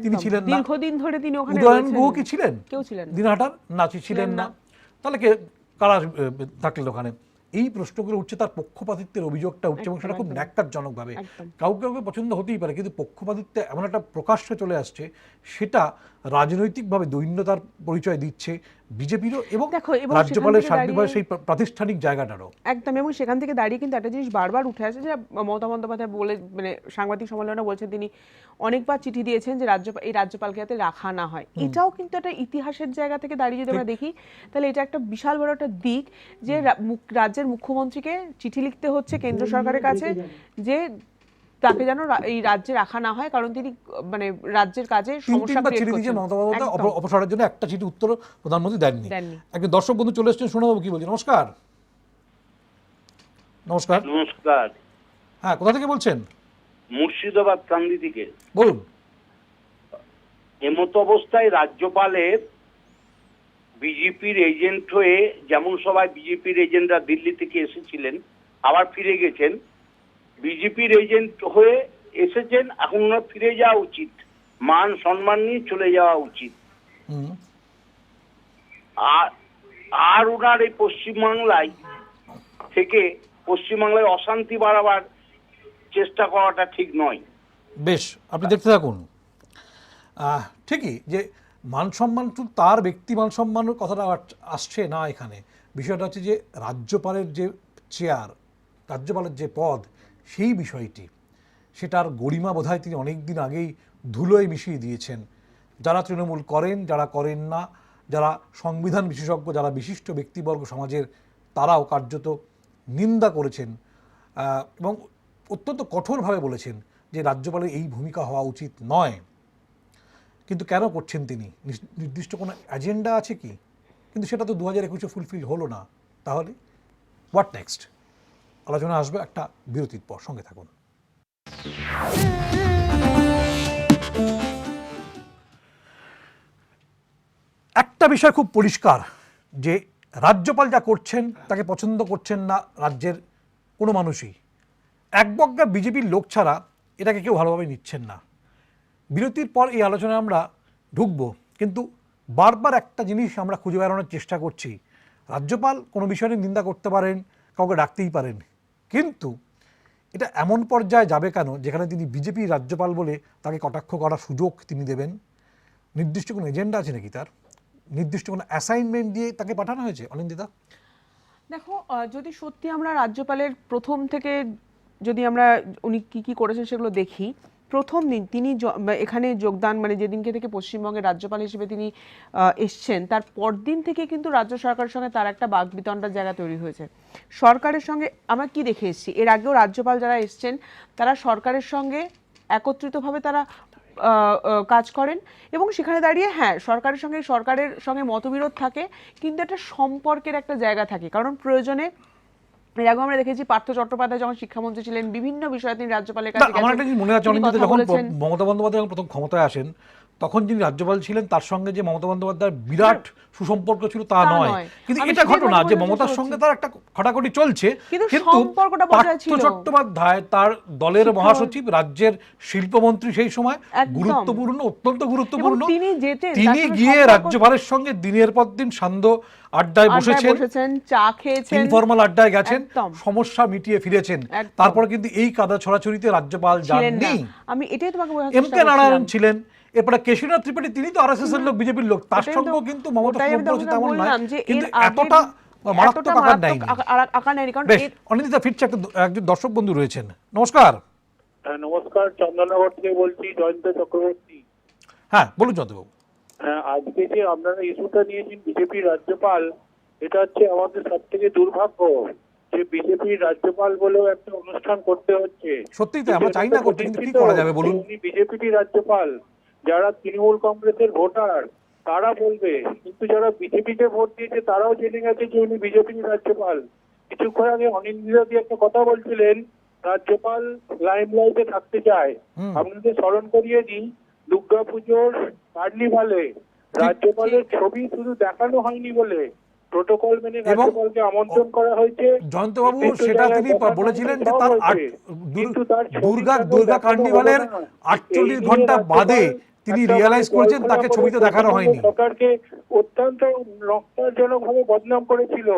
তিনি ছিলেন না, দীর্ঘদিন ধরে তিনি ওখানে উদয়ন গুহ কি ছিলেন? কেউ ছিলেন না। দিনহাটার নাচি ছিলেন না, তাহলে কারা থাকলেন ওখানে? এই প্রশ্নগুলো উঠছে, তার পক্ষপাতিত্বের অভিযোগটা উঠছে, এবং সেটা খুব ন্যাক্কারজনকভাবে। কাউকে কাউকে পছন্দ হতেই পারে, কিন্তু পক্ষপাতিত্ব এমন একটা প্রকাশ্যে চলে আসছে, সেটা রাজনৈতিকভাবে দৈন্যতার পরিচয় দিচ্ছে বিজেপিরও এবং রাজ্যপালের সার্বিকভাবে সেই প্রাতিষ্ঠানিক জায়গাটারও। একদম। এবং সেখান থেকে দাঁড়িয়ে কিন্তু একটা জিনিস বারবার উঠে আসে, যে মমতা বন্দ্যোপাধ্যায় বলে, মানে সাংবাদিক সম্মেলনে বলছেন, তিনি অনেকবার চিঠি দিয়েছেন যে এই রাজ্যপালকে যাতে রাখা না হয়। এটাও কিন্তু একটা ইতিহাসের জায়গা থেকে দাঁড়িয়ে যদি আমরা দেখি, তাহলে এটা একটা বিশাল বড় একটা দিক, যে রাজ্যের মুখ্যমন্ত্রীকে চিঠি লিখতে হচ্ছে কেন্দ্র সরকারের কাছে যে তাকে যেন এই রাজ্যে রাখা না হয়, কারণ তিনি মানে রাজ্যের কাজে সমস্যা ক্রিয়েট করছেন। অপসারণের জন্য একটা চিঠি উত্তর প্রধানমন্ত্রী দেননি। একজন দর্শক বন্ধু চলে এসেছেন, শোনাবো কি বলছেন। নমস্কার। নমস্কার। নমস্কার। হ্যাঁ, কোথা থেকে বলছেন? মুর্শিদাবাদ কান্দি থেকে। বলুন। এমতো অবস্থায় রাজ্যপালের বিজেপির এজেন্ট হয়ে, যেমন সবাই বিজেপির এজেন্টরা দিল্লি থেকে এসেছিলেন আবার ফিরে গেছেন, বিজেপির এজেন্ট হয়ে এসেছেন, এখন ওনার ফিরে যাওয়া উচিত, মান সম্মান নিয়ে চলে যাওয়া উচিত। আর ওনার এই পশ্চিমবাংলায় থেকে পশ্চিমবাংলায় অশান্তি বাড়াবার চেষ্টা করাটা ঠিক নয়। বেশ, আপনি দেখতে থাকুন। ঠিকই যে মান সম্মান, তার ব্যক্তি মান সম্মানের কথাটা আসছে না এখানে। বিষয়টা হচ্ছে যে রাজ্যপালের যে চেয়ার, রাজ্যপালের যে পদ, সেই বিষয়টি, সেটার গরিমা বোধহয় তিনি অনেক দিন আগেই ধুলোয় মিশিয়ে দিয়েছেন। যারা তৃণমূল করেন, যারা করেন না, যারা সংবিধান বিশেষজ্ঞ, যারা বিশিষ্ট ব্যক্তিবর্গ সমাজের, তারাও কার্যত নিন্দা করেছেন এবং অত্যন্ত কঠোরভাবে বলেছেন যে রাজ্যপালের এই ভূমিকা হওয়া উচিত নয়। কিন্তু কেন করছেন তিনি? নির্দিষ্ট কোনো এজেন্ডা আছে কি? কিন্তু সেটা তো 2021-এ ফুলফিল হলো না। তাহলে হোয়াট নেক্সট? আলোচনা আসবে একটা বিরতির পর, সঙ্গে থাকুন। একটা বিষয় খুব পরিষ্কার যে রাজ্যপাল যা করছেন তাকে পছন্দ করছেন না রাজ্যের কোনো মানুষই। একবজ্ঞা বিজেপির লোক ছাড়া এটাকে কেউ ভালোভাবে নিচ্ছেন না। বিরতির পর এই আলোচনায় আমরা ঢুকবো, কিন্তু বারবার একটা জিনিস আমরা খুঁজে বেড়ানোর চেষ্টা করছি। রাজ্যপাল কোনো বিষয়ে নিন্দা করতে পারেন, কাউকে ডাকতেই পারেন, কিন্তু এটা এমন পর্যায়ে যাবে কেন যেখানে তিনি বিজেপির রাজ্যপাল বলে তাকে কটাক্ষ করার সুযোগ তিনি দেবেন? নির্দিষ্ট কোনো এজেন্ডা আছে নাকি তার? নির্দিষ্ট কোনো অ্যাসাইনমেন্ট দিয়ে তাকে পাঠানো হয়েছে? অনিন্দিতা, দেখো, যদি সত্যি আমরা রাজ্যপালের প্রথম থেকে যদি আমরা উনি কি কি করেছেন সেগুলো দেখি, প্রথম দিন তিনি এখানে যোগদান মানে যেদিনকে থেকে পশ্চিমবঙ্গের রাজ্যপাল হিসেবে তিনি এসছেন তার পরদিন থেকে কিন্তু রাজ্য সরকারের সঙ্গে তার একটা বাকবিতণ্ডার জায়গা তৈরি হয়েছে। সরকারের সঙ্গে আমরা কি দেখে এসেছি, এর আগেও রাজ্যপাল যারা এসছেন তারা সরকারের সঙ্গে একত্রিতভাবে তারা কাজ করেন এবং সেখানে দাঁড়িয়ে হ্যাঁ সরকারের সঙ্গে মতবিরোধ থাকে, কিন্তু একটা সম্পর্কের একটা জায়গা থাকে। কারণ প্রয়োজনে এর আগে আমরা দেখেছি পার্থ চট্টোপাধ্যায় যখন শিক্ষামন্ত্রী ছিলেন বিভিন্ন বিষয়ে তিনি রাজ্যপালের কাছে আমার একটা জিনিস মনে আছে, অনিন্দিতা, যখন মমতা বন্দ্যোপাধ্যায় যখন প্রথম ক্ষমতায় আসেন তখন যিনি রাজ্যপাল ছিলেন তার সঙ্গে যে মমতা বন্দ্যোপাধ্যায়ের বিরাট সুসম্পর্ক ছিল তা নয়, কিন্তু এটা ঘটনা যে মমতার সঙ্গে তার একটা খটাখটি চলছে, কিন্তু পার্থ চট্টোপাধ্যায় তার দলের মহাসচিব, রাজ্যের শিল্পমন্ত্রী সেই সময়, গুরুত্বপূর্ণ, অত্যন্ত গুরুত্বপূর্ণ, তিনি গিয়ে রাজ্যপালের সঙ্গে দিনের পর দিন সান্ধ্য আড্ডায় বসেছেন, চা খেয়েছেন, ইনফরমাল আড্ডায় গেছেন, সমস্যা মিটিয়ে ফিরেছেন। তারপরে কিন্তু এই কাদা ছড়াছড়িতে রাজ্যপাল যাননি। আমি এটাই তোমাকে বলতে চাই, এম.কে. নারায়ণ ছিলেন, এরপরে কেশরীনাথ ত্রিপাঠী, তিনি তো আরএসএস এর লোক, বিজেপির লোক, তার সঙ্গেও কিন্তু মমতা তেমন নয়, কিন্তু এতটা মারাত্মক আকার নেয়নি। কারণ অনিন্দিতা ফিরছে, একজন দর্শক বন্ধু রয়েছেন। নমস্কার। নমস্কার, চন্দননগর থেকে বলছি, জয়ন্ত চক্রবর্তী। হ্যাঁ বলুন চন্দ্রবাবু। হ্যাঁ, আজকে যে আপনারা ইস্যুটা নিয়েছেন বিজেপির রাজ্যপাল, এটা হচ্ছে আমাদের সব থেকে দুর্ভাগ্য যে বিজেপির রাজ্যপাল বলেও একটা অনুষ্ঠান করতে হচ্ছে। সত্যিই তো আমরা চাই না করতে, কিন্তু কি করা যাবে বলুন? উনি বিজেপির রাজ্যপাল, যারা তৃণমূল কংগ্রেসের ভোটার তারা বলবে, কিন্তু যারা বিজেপিকে ভোট দিয়েছে তারাও জেনে গেছে যে উনি বিজেপির রাজ্যপাল। কিছুক্ষণ আগে অনিন্দিতা দিয়ে একটা কথা বলছিলেন, রাজ্যপাল লাইমলাইটে থাকতে চায়। আপনাদের স্মরণ করিয়ে দিই, দুর্গাপুজোর কার্নিভালে রাজ্যপালের ছবি শুধু দেখানো হয়নি বলে প্রোটোকল মেনে রাজ্যপালকে আমন্ত্রণ করা হয়েছে। জয়ন্তবাবু সেটা তিনি বলেছিলেন যে তার দুর্গা কার্নিভালের 48 ঘন্টা বাদে তিনি রিয়ালাইজ করেছেন তাকে ছবিতে দেখানো হয়নি। সরকারকে অত্যন্ত নক্কারজনক ভাবে বদনাম করেছিল।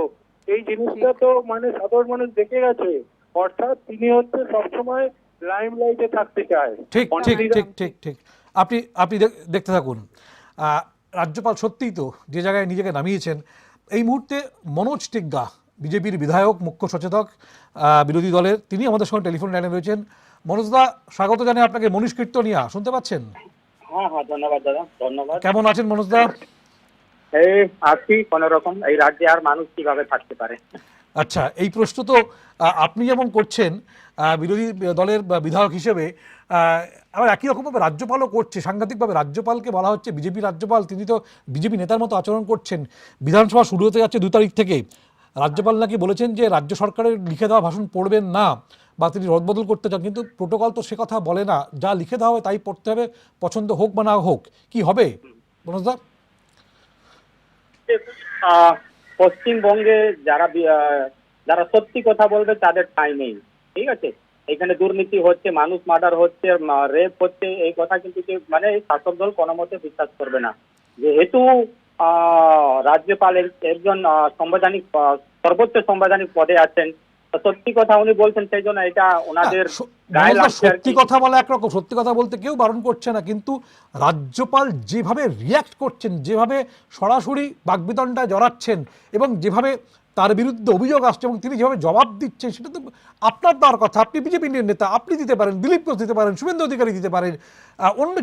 এই জিনিসটা তো মানে সাধারণ মানুষ দেখে গেছে, অর্থাৎ তিনি হচ্ছে সবসময় লাইমলাইটে থাকতে চায়। ঠিক ঠিক ঠিক ঠিক ঠিক আপনি দেখতে থাকুন। রাজ্যপাল সত্যিই তো যে জায়গায় নিজেকে নামিয়েছেন। এই মুহূর্তে মনোজ টিগ্গা, বিজেপির বিধায়ক, মুখ্য সচেতক বিরোধী দলের, তিনি আমাদের সঙ্গে টেলিফোন লাইনে রয়েছেন। মনোজদা, স্বাগত জানাই আপনাকে। মনীষ কীর্তনিয়া শুনতে পাচ্ছেন? হ্যাঁ হ্যাঁ, ধন্যবাদ দাদা, ধন্যবাদ। কেমন আছেন মনোজদা? এই আছি কোন রকম। এই রাজ্যে আর মানুষ কিভাবে থাকতে পারে? আচ্ছা, এই প্রশ্ন তো আপনি যেমন করছেন বিরোধী দলের বিধায়ক হিসেবে, আবার একই রকমভাবে রাজ্যপালও করছে। সাংঘাতিকভাবে রাজ্যপালকে বলা হচ্ছে বিজেপি রাজ্যপাল, তিনি তো বিজেপি নেতার মতো আচরণ করছেন। বিধানসভা শুরু হতে যাচ্ছে 2 তারিখ থেকে, রাজ্যপাল নাকি বলেছেন যে রাজ্য সরকারের লিখে দেওয়া ভাষণ পড়বেন না বা তিনি রদবদল করতে চান, কিন্তু প্রোটোকল তো সে কথা বলে না, যা লিখে দেওয়া হবে তাই পড়তে হবে, পছন্দ হোক বা না হোক। কি হবে মনোজদা? পশ্চিমবঙ্গে যারা সত্যি কথা বলবে তাদের ঠাঁই নেই, ঠিক আছে? এখানে দুর্নীতি হচ্ছে, মানুষ মার্ডার হচ্ছে, রেপ হচ্ছে, এই কথা কিন্তু মানে শাসক দল কোনো মতে বিশ্বাস করবে না। যেহেতু রাজ্যপাল একজন সাংবিধানিক সর্বোচ্চ সাংবিধানিক পদে আছেন, সত্যি কথা উনি বলছেন, সেই জন্য এটা ওনাদের গায়ে লাগছে। সত্যি কথা বলা একরকম, সত্যি কথা বলতে কেউ বারণ করছে না, কিন্তু রাজ্যপাল যেভাবে রিয়াক্ট করছেন, যেভাবে সরাসরি বাকবিতণ্ডায় জড়াচ্ছেন এবং যেভাবে তার বিরুদ্ধে অভিযোগ আসছে এবং তিনি যেভাবে জবাব দিচ্ছেন, সেটা তো আপনার দেওয়ার কথা। আপনি বিজেপি নেতা, আপনি দিতে পারেন, দিলীপ ঘোষ দিতে পারেন, শুভেন্দু অধিকারী দিতে পারেন, অন্য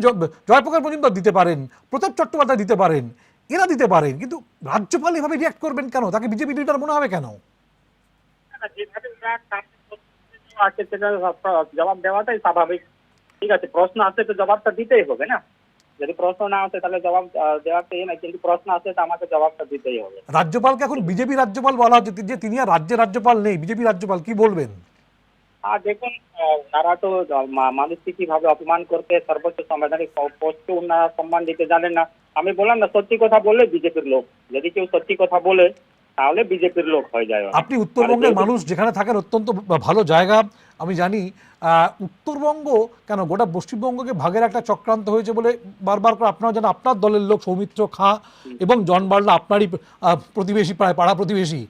জয়প্রকাশ মজুমদার দিতে পারেন, প্রতাপ চট্টোপাধ্যায় দিতে পারেন, এরা দিতে পারেন, কিন্তু রাজ্যপাল এভাবে রিয়াক্ট করবেন কেন? তাকে বিজেপি লিডার মনে হবে কেন? জবাব দেওয়াটাই স্বাভাবিক, ঠিক আছে? প্রশ্ন আসে তো জবাবটা দিতেই হবে না। যদি প্রশ্ন না আসে তাহলে জবাব দেওয়াটা না, কিন্তু প্রশ্ন আসে তো আমাকে জবাবটা দিতেই হবে। রাজ্যপালকে এখন বিজেপি রাজ্যপাল বলা হচ্ছে, যে তিনি আর রাজ্যের রাজ্যপাল নেই, বিজেপি রাজ্যপাল, কি বলবেন? দেখুন, তারা তো মানুষকে কিভাবে অপমান করতে সর্বোচ্চ সাংবিধানিক পোস্টকে ওনারা সম্মান দিতে জানেন না। আমি বললাম না, সত্যি কথা বললে বিজেপির লোক, যদি কেউ সত্যি কথা বলে তাহলে বিজেপির লোক হয়ে যায়। আপনি উত্তরবঙ্গের মানুষ, যেখানে থাকেন অত্যন্ত ভালো জায়গা আমি জানি। উত্তরবঙ্গ কেন গোটা পশ্চিমবঙ্গকে ভাগের একটা চক্রান্ত হয়েছে বলে বারবার করে আপনারা জানেন, আপনার দলের লোক সৌমিত্র খাঁ এবং জন বার্লা, আপনারই প্রতিবেশী, প্রায় পাড়া প্রতিবেশী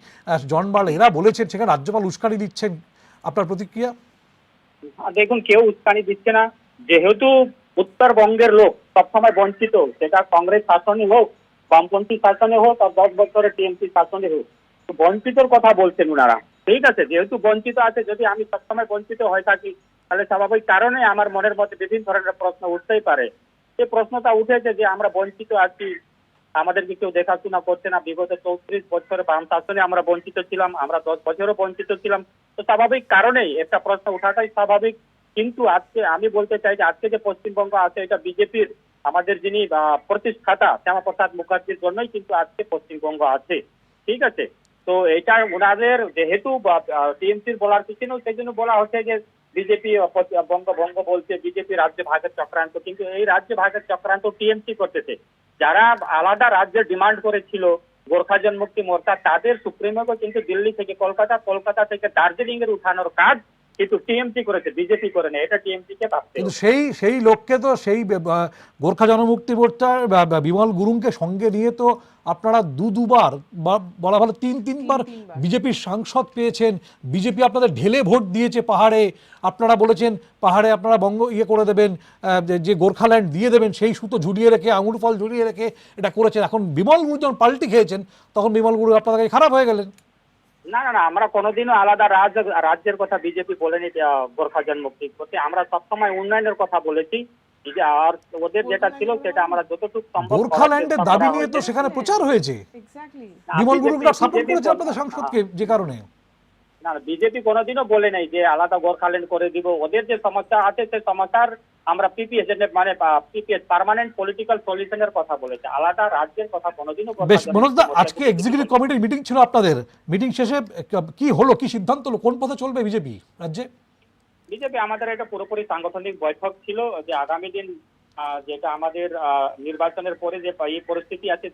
জন বার্লা, এরা বলেছেন সেখানে রাজ্যপাল উস্কানি দিচ্ছেন। আপনার প্রতিক্রিয়া? দেখুন, কেউ উস্কানি দিচ্ছে না, যেহেতু উত্তরবঙ্গের লোক সবসময় বঞ্চিত, সেটা কংগ্রেস শাসনই হোক, বামপন্থী শাসনে হোক, আর 10 বছরের টিএমসি শাসনে হোক, বঞ্চিতর কথা বলছেন ওনারা। ঠিক আছে, যেহেতু বঞ্চিত আছে, যদি আমি সবসময় বঞ্চিত হয়ে থাকি তাহলে স্বাভাবিক কারণে আমার মনের মধ্যে বিভিন্ন ধরনের প্রশ্ন উঠতেই পারে। সেই প্রশ্নটা উঠেছে যে আমরা বঞ্চিত আছি, আমাদেরকে কেউ দেখাশোনা করছে না। বিগত 34 বছরে বাম শাসনে আমরা বঞ্চিত ছিলাম, আমরা 10 বছরও বঞ্চিত ছিলাম। তো স্বাভাবিক কারণেই একটা প্রশ্ন ওঠাটাই স্বাভাবিক। কিন্তু আজকে আমি বলতে চাই যে আজকে যে পশ্চিমবঙ্গ আছে, এটা বিজেপির আমাদের যিনি প্রতিষ্ঠাতা শ্যামাপ্রসাদ মুখার্জির জন্যই কিন্তু আজকে পশ্চিমবঙ্গ আছে। ঠিক আছে, তো এটা ওনাদের যেহেতু টিএমসির বলার কিছু নেই, সেই জন্য বলা হচ্ছে যে বিজেপি বঙ্গ বলছে, বিজেপি রাজ্য ভাগের চক্রান্ত। কিন্তু এই রাজ্য ভাগের চক্রান্ত টিএমসি করতেছে। যারা আলাদা রাজ্যের ডিমান্ড করেছিল গোর্খা জনমুক্তি মোর্চা, তাদের সুপ্রিমোকে কিন্তু দিল্লি থেকে কলকাতা, কলকাতা থেকে দার্জিলিং এর উঠানোর কাজ কিন্তু টিএমসি করেছে, বিজেপি করে না। এটা টিএমসি কে ভাবতে হবে। কিন্তু সেই লোককে তো সেই গোর্খা জনমুক্তি মোর্চার বিমল গুরুংকে সঙ্গে নিয়ে তো আপনারা দুবার বলা ভালো তিনবার বিজেপির সাংসদ পেয়েছেন। বিজেপি আপনাদের ঢেলে ভোট দিয়েছে পাহাড়ে। আপনারা বলেছেন পাহাড়ে আপনারা করে দেবেন, যে গোর্খাল্যান্ড দিয়ে দেবেন, সেই সুতো ঝুলিয়ে রেখে, আঙুর ফল ঝুলিয়ে রেখে এটা করেছেন। এখন বিমল গুরু যখন পাল্টি খেয়েছেন, তখন বিমল গুরু আপনাদের কাছে খারাপ হয়ে গেলেন। না না না, আমরা কোনোদিনও আলাদা রাজ্যের কথা বিজেপি বলেনি গোর্খা জনমুক্তি করতে। আমরা সবসময় উন্নয়নের কথা বলেছি। আর ওদের যেটা ছিল সেটা আমরা যতটুকু সম্ভব গোর্খাল্যান্ডের দাবি নিয়ে তো সেখানে প্রচার হয়েছে। বিমল গুরুরা সাপোর্ট করেছে আপনাদের সাংসদকে, যে কারণে না, বিজেপি কোনোদিনও বলে নাই যে আলাদা গোর্খাল্যান্ড করে দিব। ওদের যে সমস্যা আছে সেই সমস্যার আমরা পিপিএস মানে পিপিএস পার্মানেন্ট পলিটিক্যাল সলিউশনের কথা বলেছে, আলাদা রাজ্যের কথা কোনোদিনও। বেশ মনোজদা, আজকে এক্সিকিউটিভ কমিটির মিটিং ছিল আপনাদের, মিটিং শেষে কি হলো, কি সিদ্ধান্ত হলো, কোন পথে চলবে বিজেপি রাজ্যে? বিজেপি আমাদের একটা পুরোপুরি সাংগঠনিক বৈঠক ছিল যে আগামী দিন যেটা আমাদের নির্বাচনের পরে যে এই পরিস্থিতি আছে,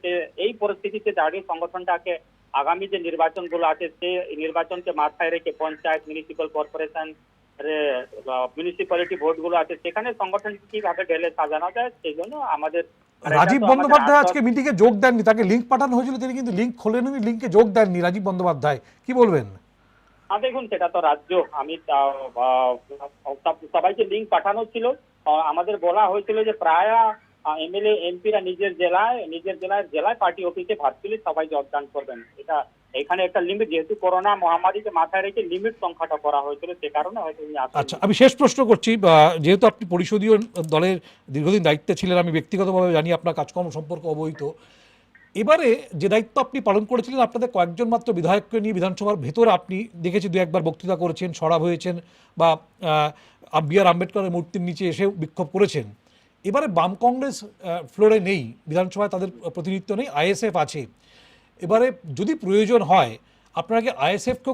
এই পরিস্থিতিতে দাঁড়িয়ে সংগঠনটাকে আগামী যে নির্বাচনগুলো আছে সেই নির্বাচনকে মাথায় রেখে পঞ্চায়েত, মিউনিসিপ্যাল কর্পোরেশন, মিউনিসিপ্যালিটি ভোটগুলো আছে, সেখানে সংগঠন কিভাবে ঢেলে সাজানো যায় সেই জন্য আমাদের। রাজীব বন্দ্যোপাধ্যায় আজকে মিটিংয়ে যোগ দেননি, তাকে লিঙ্ক পাঠানো হয়েছিল, তিনি কিন্তু লিঙ্ক খোলেননি, লিঙ্কে যোগ দেননি রাজীব বন্দ্যোপাধ্যায়, কি বলবেন? দেখুন, সেটা তো রাজ্য, আমি সবাইকে লিঙ্ক পাঠানো ছিল। আমাদের বলা হয়েছিল যে প্রায় এমএলএ এমপিরা নিজের জেলায় পার্টি অফিসে ভার্চুয়ালি সবাই যোগদান করবেন। এটা এখানে একটা লিমিট, যেহেতু করোনা মহামারীকে মাথায় রেখে লিমিট সংখ্যাটা করা হয়েছিল, সে কারণে হয়তো। আচ্ছা, আমি শেষ প্রশ্ন করছি, যেহেতু আপনি পরিষদীয় দলের দীর্ঘদিন দায়িত্বে ছিলেন, আমি ব্যক্তিগতভাবে জানি আপনার কাজকর্ম সম্পর্কে অবহিত। এবারে যে দায়িত্ব আপনি পালন করেছিলেন, আপনাদের কয়েকজন মাত্র বিধায়ককে নিয়ে বিধানসভার ভেতরে আপনি দেখেছি 2-1বার বক্তৃতা করেছেন, সরব হয়েছেন, বা বি.আর. আম্বেদকরের মূর্তির নিচে এসে বিক্ষোভ করেছেন। এবারে বাম কংগ্রেস ফ্লোরে নেই, বিধানসভায় তাদের প্রতিনিধিত্ব নেই, আইএসএফ আছে। এবারে যদি প্রয়োজন হয় আপনারা কি আইএসএফকে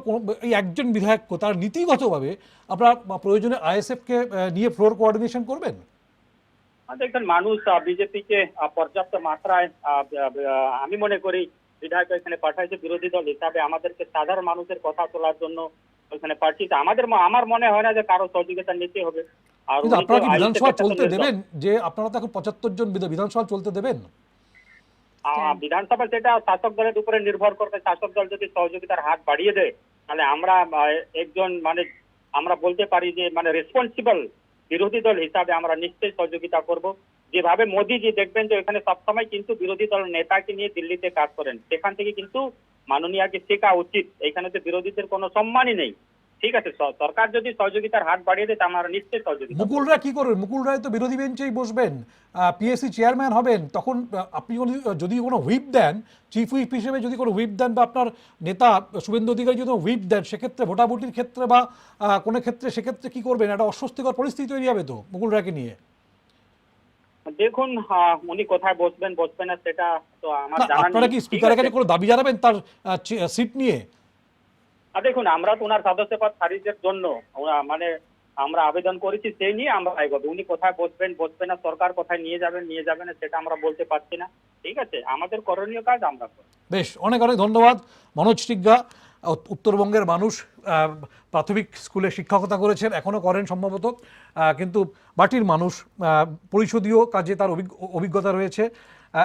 এই একজন বিধায়ককে তার নীতিগতভাবে আপনারা প্রয়োজনে আইএসএফকে নিয়ে ফ্লোর কোঅর্ডিনেশন করবেন? দেখবেন, মানুষ বিজেপিকে পর্যাপ্ত মাত্রায় আমি মনে করি বিধায়ক এখানে পাঠাইছে বিরোধী দল হিসাবে আমাদেরকে সাধারণ মানুষের কথা তোলার জন্য ওখানে পাঠিয়েছে। আমার মনে হয় না যে কারো সহযোগিতা নিতে হবে। আর আপনারা কি বিধানসভা চলতে দেবেন? যে আপনারা তো এখন 75 জন বিধানসভা চলতে দেবেন? বিধানসভা সেটা শাসক দলের উপরে নির্ভর করবে। শাসক দল যদি সহযোগিতার হাত বাড়িয়ে দেয় তাহলে আমরা একজন আমরা বলতে পারি যে রেসপন্সিবল বিরোধী দল হিসাবে আমরা নিশ্চয়ই সহযোগিতা করব। যেভাবে মোদিজি দেখবেন যে এখানে সবসময় কিন্তু বিরোধী দল নেতাকে নিয়ে দিল্লিতে কাজ করেন, সেখান থেকে কিন্তু মাননীয়াকে শেখা উচিত। এখানে তো বিরোধীদের কোনো সম্মানই নেই। ঠিক আছে, সরকার যদি সহযোগিতার হাত বাড়িয়ে দেয় আমরা নিশ্চয়ই সহযোগিতা। মুকুল রায় কি করবেন? মুকুল রায় তো বিরোধী বেঞ্চেই বসবেন, পিএসসি চেয়ারম্যান হবেন। তখন আপনি যদি কোনো হুইপ দেন, চিফ হুইপ হিসেবে যদি কোনো হুইপ দেন, বা আপনার নেতা শুভেন্দু অধিকারী যদি হুইপ দেন, সেক্ষেত্রে ভোটাভুটির ক্ষেত্রে বা কোনো ক্ষেত্রে সেক্ষেত্রে কি করবেন? একটা অস্বস্তিকর পরিস্থিতি তৈরি হবে তো মুকুল রায়কে নিয়ে। দেখুন, উনি কোথায় বসবেন না সেটা তো আমার জানা নেই। আপনারা কি স্পিকারের কাছে কোনো দাবি জানাবেন তার সিট নিয়ে? দেখুন, আমরা তো ওনার সদস্যপদ খারিজের জন্য আমরা আবেদন করেছি সেই নিয়ে আমরা এগোবো। উনি কোথায় বসবেন বসবে না, সরকার কোথায় নিয়ে যাবে না সেটা আমরা বলতে পারছি না। ঠিক আছে, আমাদের করণীয় কাজ আমরা করব। বেশ, অনেক অনেক ধন্যবাদ মনোজ টিগ্গা। উত্তরবঙ্গের মানুষ, প্রাথমিক স্কুলে শিক্ষকতা করেছেন, এখনও করেন সম্ভবত, কিন্তু বাটির মানুষ, পরিষদীয় কাজে তার অভিজ্ঞতা রয়েছে।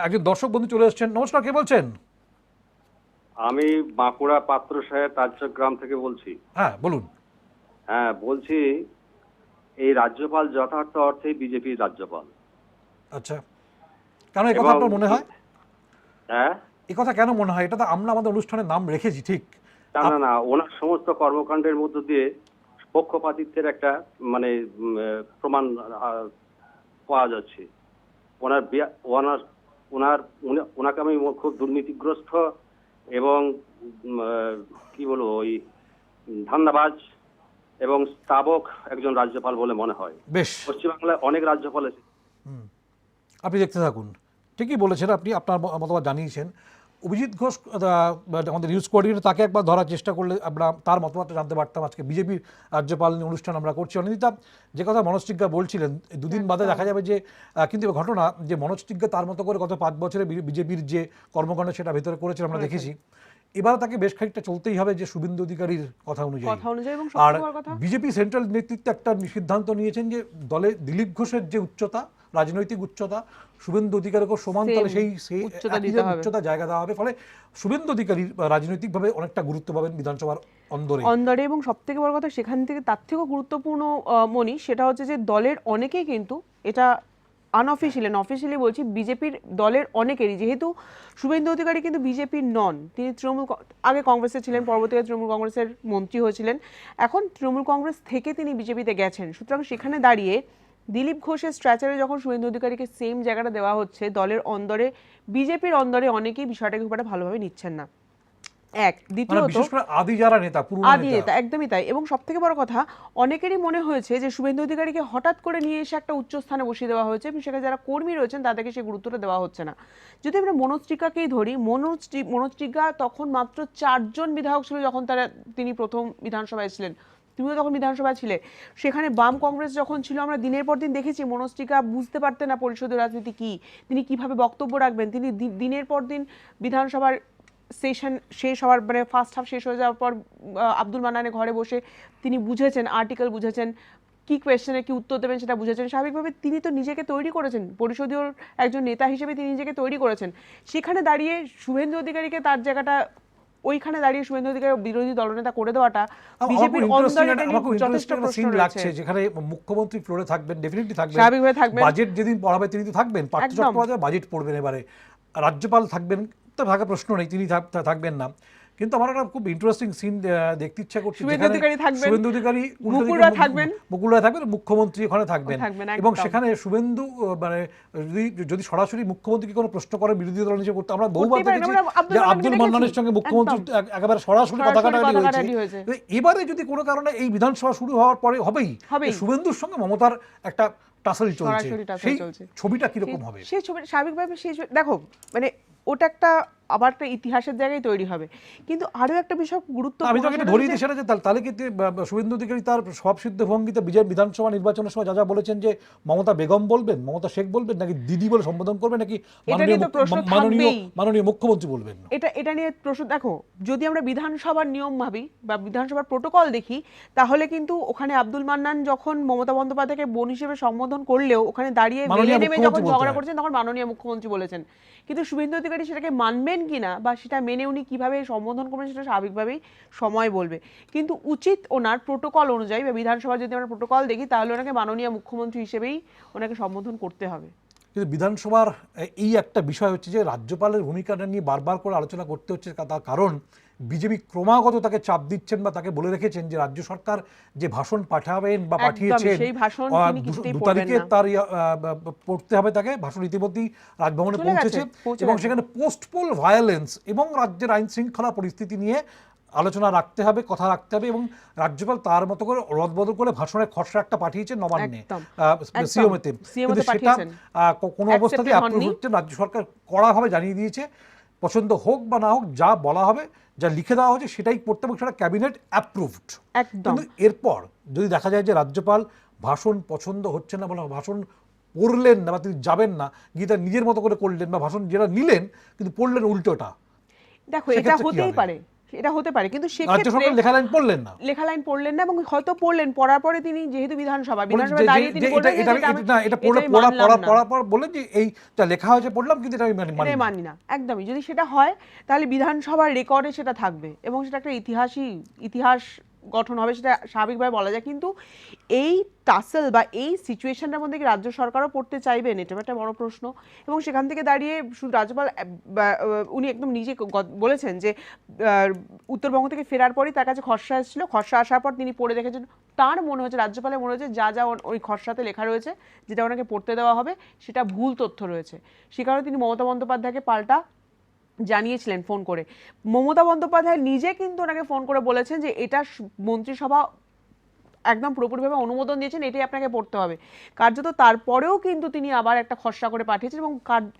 একজন দর্শক বন্ধু চলে এসেছেন। নমস্কার, কে বলছেন? আমি বাঁকুড়া পাত্র সাহেব তাজগ্রাম থেকে বলছি। হ্যাঁ বলুন। হ্যাঁ বলছি, এই রাজ্যপাল যথার্থ অর্থেই বিজেপির রাজ্যপাল। আচ্ছা, কেন এই কথা আপনার মনে হয়? হ্যাঁ, এই কথা কেন মনে হয়? এটা তো আমরা আমাদের অনুষ্ঠানের নাম রেখেছি, ঠিক? না, ওনার সমস্ত কর্মকাণ্ডের মধ্য দিয়ে পক্ষপাতিত্বের একটা মানে প্রমাণ পাওয়া যাচ্ছে। ওনাকে আমি খুব দুর্নীতিগ্রস্ত এবং কি বলবো, ওই ধান্দাবাজ এবং স্তাবক একজন রাজ্যপাল বলে মনে হয়। বেশ, পশ্চিমবাংলায় অনেক রাজ্যপাল আছে। আপনি দেখতে থাকুন। ঠিকই বলেছেন, আপনি আপনার মতামত জানিয়েছেন। অভিজিৎ ঘোষ আমাদের নিউজ কোঅর্ডিনেটর, তাকে একবার ধরার চেষ্টা করলে আমরা তার মতামত জানতে পারতাম। আজকে বিজেপির রাজ্যপাল নিয়ে অনুষ্ঠান আমরা করছি। অনিন্দিতা, যে কথা মনোজ টিগ্গা বলছিলেন, দুদিন বাদে দেখা যাবে যে কিন্তু ঘটনা যে মনোজ টিগ্গা তার মতো করে গত 5 বছরে বিজেপির যে কর্মকাণ্ড সেটা ভেতরে করেছেন আমরা দেখেছি। এবার তাকে বেশ খানিকটা চলতেই হবে যে শুভেন্দু অধিকারীর কথা অনুযায়ী। আর বিজেপি সেন্ট্রাল নেতৃত্ব একটা সিদ্ধান্ত নিয়েছেন যে দলে দিলীপ ঘোষের যে উচ্চতা, রাজনৈতিক উচ্চতা, শুভেন্দু অধিকারীকে সমান তালে সেই উচ্চতা জায়গা দেওয়া হবে। ফলে শুভেন্দু অধিকারী রাজনৈতিকভাবে অনেকটা গুরুত্ব পাবেন বিধানসভার অন্দরে। এবং সব থেকে বড় কথা, সেখান থেকে তার থেকেও গুরুত্বপূর্ণ মনি, সেটা হচ্ছে যে দলের অনেকেই কিন্তু, এটা অফিসিয়ালি বলছি, বিজেপির দলের অনেকেরই, যেহেতু শুভেন্দু অধিকারী কিন্তু বিজেপির নন, তিনি আগে কংগ্রেসে ছিলেন, পরবর্তীতে তৃণমূল কংগ্রেসের মন্ত্রী হয়েছিলেন, এখন তৃণমূল কংগ্রেস থেকে তিনি বিজেপিতে গেছেন। সুতরাং সেখানে দাঁড়িয়ে দিলীপ ঘোষের স্ট্র্যাচারে যখন শুভেন্দু অধিকারীকে সেম জায়গাটা দেওয়া হচ্ছে, দলের অন্দরে, বিজেপির অন্দরে অনেকেই বিষয়টাকে খুব একটা ভালোভাবে নিচ্ছেন না। দ্বিতীয়ত আদি যারা নেতা, আদি নেতা, একদমই তাই। এবং সব থেকে বড় কথা, অনেকেরই মনে হয়েছে যে শুভেন্দু অধিকারীকে হঠাৎ করে নিয়ে এসে একটা উচ্চ স্থানে বসিয়ে দেওয়া হয়েছে এবং সেখানে যারা কর্মী রয়েছেন তাদেরকে সেই গুরুত্বটা দেওয়া হচ্ছে না। যদি আমরা মনোজ টিগ্গাকেই ধরি, মনোজ টিগ্গা তখন মাত্র 4 জন বিধায়ক ছিল যখন তিনি প্রথম বিধানসভায় ছিলেন। তুমিও তখন বিধানসভায় ছিলে। সেখানে বাম কংগ্রেস যখন ছিল, আমরা দিনের পর দিন দেখেছি মনোজ টিগ্গা বুঝতে পারতেন না পরিষদীয় রাজনীতি কি, তিনি কিভাবে বক্তব্য রাখবেন। তিনি দিনের পর দিন বিধানসভার সেশন শেষ হওয়ার, মানে ফার্স্ট হাফ শেষ হয়ে যাওয়ার পর আব্দুল মান্নানের ঘরে বসে তিনি বুঝেছেন, আর্টিকেল বুঝেছেন, কি কোয়েশ্চেনে কি উত্তর দেবেন সেটা বুঝেছেন। স্বাভাবিকভাবে তিনি তো নিজেকে তৈরি করেছেন, পরিষদীয় একজন নেতা হিসেবে তিনি নিজেকে তৈরি করেছেন। সেখানে দাঁড়িয়ে শুভেন্দু অধিকারীকে তার জায়গাটা, ওইখানে দাঁড়িয়ে শুভেন্দু অধিকারী বিরোধী দলনেতা করে দেওয়াটা বিজেপির অন্দরে যথেষ্ট প্রশ্ন লাগছে। যেখানে মুখ্যমন্ত্রী ফ্লোরে থাকবেন, ডেফিনেটলি থাকবেন, স্বাভাবিকভাবে থাকবেন, বাজেট যেদিন পড়াবে তিনি তো থাকবেন, পার্থ চট্টোপাধ্যায় বাজেট পড়বেন, এবারে রাজ্যপাল থাকবেন, তো থাকা প্রশ্ন নেই, তিনি থাকবেন না। কিন্তু আমার একটা খুব ইন্টারেস্টিং সিন দেখতে ইচ্ছা করছে, শুভেন্দু অধিকারী মুকুলরা থাকবেন, মুখ্যমন্ত্রী ওখানে থাকবেন, এবং সেখানে শুভেন্দু মানে যদি সরাসরি মুখ্যমন্ত্রীকে কোনো প্রশ্ন করে বিরোধী দল নিজে করতে, আমরা বহুবার দেখেছি যে আব্দুল মান্নানের সঙ্গে মুখ্যমন্ত্রী একেবারে সরাসরি কথা কাটাকাটি হয়েছে। এবারে যদি কোনো কারণে এই বিধানসভা শুরু হওয়ার পরে হবেই শুভেন্দুর সঙ্গে মমতার একটা টাসেল চলছে, সেই ছবিটা কিরকম হবে? সেই ছবি স্বাভাবিকভাবে, সেই দেখো মানে ওটা একটা আবার একটা ইতিহাসের জায়গায় তৈরি হবে। কিন্তু আরো একটা বিষয় গুরুত্বপূর্ণ, আমি তোকে ধরিয়ে দিই সেটা যে তাহলে কি শুভেন্দু অধিকারী তার সবসিদ্ধ ভঙ্গিতে বিধানসভা নির্বাচনের সময় যা বলেছেন যে মমতা বেগম বলবেন, মমতা শেখ বলবেন, নাকি দিদি বলে সম্বোধন করবেন, নাকি মাননীয় মুখ্যমন্ত্রী বলবেন? এটা নিয়ে প্রশ্ন। দেখো, যদি আমরা বিধানসভার নিয়ম ভাবি বা বিধানসভার প্রোটোকল দেখি, তাহলে কিন্তু ওখানে আব্দুল মান্নান যখন মমতা বন্দ্যোপাধ্যায়কে বোন হিসেবে সম্বোধন করলেও ওখানে দাঁড়িয়ে নেমে যখন ঝগড়া করছেন তখন মাননীয় মুখ্যমন্ত্রী বলেছেন। কিন্তু শুভেন্দু অধিকারী সেটাকে মানবেন কিনা বা সেটা মেনে উনি কিভাবে সম্বোধন করবেন সেটা স্বাভাবিকভাবেই সময় বলবে। কিন্তু উচিত ওনার প্রোটোকল অনুযায়ী বা বিধানসভার যদি আমরা প্রোটোকল দেখি, তাহলে ওনাকে মাননীয় মুখ্যমন্ত্রী হিসেবেই ওনাকে সম্বোধন করতে হবে। কিন্তু বিধানসভার এই একটা বিষয় হচ্ছে যে রাজ্যপালের ভূমিকাটা নিয়ে বারবার করে আলোচনা করতে হচ্ছে, তার কারণ বিজেপি ক্রমাগত তাকে চাপ দিচ্ছেন বা তাকে বলে রেখেছেন যে রাজ্য সরকার যে ভাষণ পাঠাবেন বা পাঠিয়েছেন 2 তারিখে তার পড়তে হবে, তাকে ভাষণ ইতিমধ্যেই রাজভবনে পৌঁছেছে এবং সেখানে পোস্ট পোল ভায়োলেন্স এবং রাজ্যের আইন শৃঙ্খলা পরিস্থিতি নিয়ে আলোচনা রাখতে হবে, কথা রাখতে হবে, এবং রাজ্যপাল তার মতো করে রদবদল করে ভাষণের খসড়া একটা পাঠিয়েছেন নবান্নে, সিওমেতে। কিন্তু সেটা কোনো অবস্থাতেই অ্যাপ্রুভ হচ্ছে, রাজ্য সরকার কড়াভাবে জানিয়ে দিয়েছে পছন্দ হোক বা না হোক যা বলা হবে যা লিখে দেওয়া হচ্ছে সেটাই করতে এবং সেটা ক্যাবিনেট অ্যাপ্রুভড। একদম। কিন্তু এরপর যদি দেখা যায় যে রাজ্যপাল ভাষণ পছন্দ হচ্ছে না, বলে ভাষণ পড়লেন না বা তিনি যাবেন না, গিয়ে তার নিজের মতো করে করলেন, বা ভাষণ যেটা নিলেন কিন্তু পড়লেন উল্টোটা, দেখো এটা হতেই পারে, এটা হতে পারে, কিন্তু রাজ্য সেক্ষেত্রে সরকার লেখা লাইন পড়লেন না, লেখা লাইন পড়লেন না, এবং হয়তো পড়লেন, পড়ার পরে তিনি যেহেতু বিধানসভায় দাঁড়িয়ে তিনি বললেন যে এটা পড়ার পর বললেন যে এই যা লেখা হয়েছে পড়লাম কিন্তু এটা আমি মানি না। একদমই, যদি সেটা হয় তাহলে বিধানসভার রেকর্ডে সেটা থাকবে এবং সেটা একটা ইতিহাস গঠন হবে, সেটা স্বাভাবিকভাবে বলা যায়। কিন্তু এই টাসেল বা এই সিচুয়েশনটার মধ্যে কি রাজ্য সরকারও পড়তে চাইবেন, এটা একটা বড় প্রশ্ন। এবং সেখান থেকে দাঁড়িয়ে শুধু রাজ্যপাল উনি একদম নিজে বলেছেন যে উত্তরবঙ্গ থেকে ফেরার পরই তার কাছে খসড়া এসেছিল, খসড়া আসার পর তিনি পড়ে দেখেছেন, তার মনে হচ্ছে, রাজ্যপালের মনে হচ্ছে যা ওই খসড়াতে লেখা রয়েছে, যেটা ওনাকে পড়তে দেওয়া হবে, সেটা ভুল তথ্য রয়েছে। সে কারণে তিনি মমতা বন্দ্যোপাধ্যায়কে পাল্টা জানিয়েছিলেন ফোন করে। মমতা বন্দ্যোপাধ্যায় নিজে কিন্তু ওনাকে ফোন করে বলেছেন যে এটা মন্ত্রিসভা একদম পুরোপুরিভাবে অনুমোদন দিয়েছেন, এটাই আপনাকে পড়তে হবে কার্যত। তারপরেও কিন্তু তিনি আবার একটা খসড়া করে পাঠিয়েছেন এবং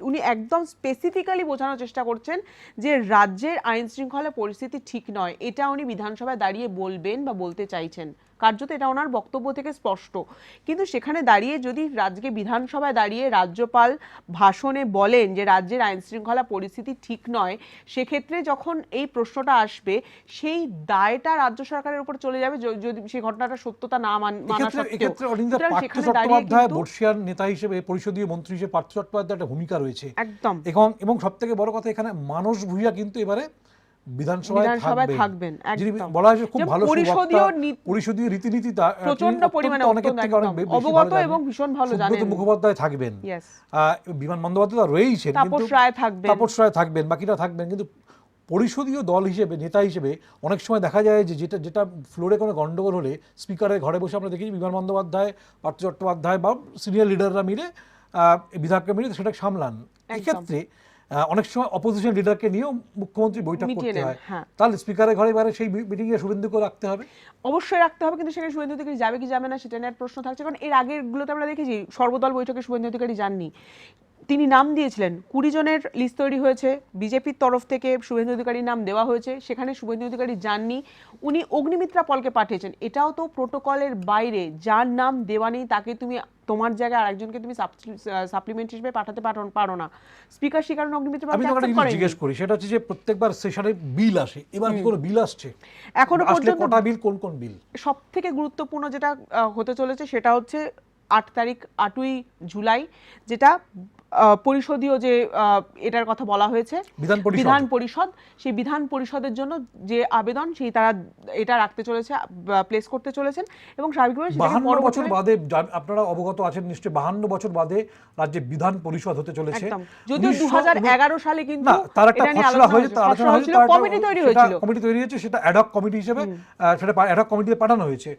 উনি একদম স্পেসিফিক্যালি বোঝানোর চেষ্টা করছেন যে রাজ্যের আইন শৃঙ্খলা পরিস্থিতি ঠিক নয়, এটা উনি বিধানসভায় দাঁড়িয়ে বলবেন বা বলতে চাইছেন, কার্যত এটা ওনার বক্তব্য থেকে স্পষ্ট। কিন্তু সেখানে দাঁড়িয়ে যদি রাজ্যকে বিধানসভায় দাঁড়িয়ে রাজ্যপাল ভাষণে বলেন যে রাজ্যের আইন শৃঙ্খলা পরিস্থিতি ঠিক নয়, সেক্ষেত্রে যখন এই প্রশ্নটা আসবে সেই দায়টা রাজ্য সরকারের উপর চলে যাবে যদি সেই ঘটনাটা সত্যতা না মানা সত্ত্বেও। বর্ষিয়ান নেতা হিসেবে, পরিষদীয় মন্ত্রী হিসেবে পার্থ চট্টোপাধ্যায় একটা ভূমিকা রয়েছে একদম। এবং সব থেকে বড় কথা, এখানে মানস ভূঁইয়া কিন্তু এবারে বিধানসভায় থাকবেন। বলা হয় খুব ভালো পরিষদীয় রীতিনীতি প্রচন্ড পরিমাণে অবগত এবং ভীষণ ভালো জানেন। মুখোপাধ্যায় থাকবেন, বিমান বন্দ্যোপাধ্যায় রয়েছেন, তাপস রায় থাকবেন, বাকিরা থাকবেন। কিন্তু পরিষদীয় দল হিসেবে, নেতা হিসেবে অনেক সময় দেখা যায় যে যেটা ফ্লোরে কোনো গন্ডগোল হলে স্পিকারের ঘরে বসে আমরা দেখেছি বিমান বন্দ্যোপাধ্যায়, পার্থ চট্টোপাধ্যায় বা সিনিয়র লিডাররা মিলে, বিধায়ককে মিলে সেটা সামলান। এক্ষেত্রে অনেক সময় অপোজিশন লিডারকে নিয়েও মুখ্যমন্ত্রী বৈঠক করতে হয়, তাহলে স্পিকারের ঘরে এবারে সেই মিটিংয়ে শুভেন্দুকে রাখতে হবে, অবশ্যই রাখতে হবে। কিন্তু সেখানে শুভেন্দু অধিকারী যাবে কি যাবে না সেটা নিয়ে প্রশ্ন থাকছে, কারণ এর আগের গুলোতে আমরা দেখেছি সর্বদল বৈঠকে শুভেন্দু অধিকারী যাননি। তিনি নাম দিয়েছিলেন, 20 জনের লিস্ট তৈরি হয়েছে, বিজেপির তরফ থেকে শুভেন্দু অধিকারীর নাম দেওয়া হয়েছে, সেখানে শুভেন্দু অধিকারী যাননি, উনি অগ্নিমিত্রা পলকে পাঠিয়েছেন। এটাও তো প্রোটোকলের বাইরে, যার নাম দেওয়া নেই তাকে তুমি তোমার জায়গায় আরেকজনকে তুমি সাপ্লিমেন্ট হিসেবে পাঠাতে পারো না। স্পিকার সে কারণে অগ্নিমিত্রা পলকে অ্যাকসেপ্ট করেন। জিজ্ঞেস করি, সেটা হচ্ছে যে প্রত্যেকবার সেশনে বিল আসে, এবার কি কোনো বিল আসছে? এখনো পর্যন্ত কটা বিল, কোন বিল? সবথেকে গুরুত্বপূর্ণ যেটা হতে চলেছে সেটা হচ্ছে 8ই জুলাই, যেটা পরিষদীয় যে এটার কথা বলা হয়েছে বিধান পরিষদ, সেই বিধান পরিষদের জন্য যে আবেদন সেই তারা এটা রাখতে চলেছে, প্লেস করতে চলেছেন। এবং স্বাভাবিকভাবে 52 বছর বাদে, আপনারা অবগত আছেন নিশ্চয়ই, 52 বছর বাদে রাজ্যে বিধান পরিষদ হতে চলেছে। যদিও 2011 সালে কিন্তু তার একটা খসড়া হয়েছে, আলোচনা হয়েছিল, কমিটি তৈরি হয়েছিল, কমিটি তৈরি হয়েছে, সেটা অ্যাডহক কমিটি হিসেবে, সেটা অ্যাডহক কমিটিতে পাঠানো হয়েছে।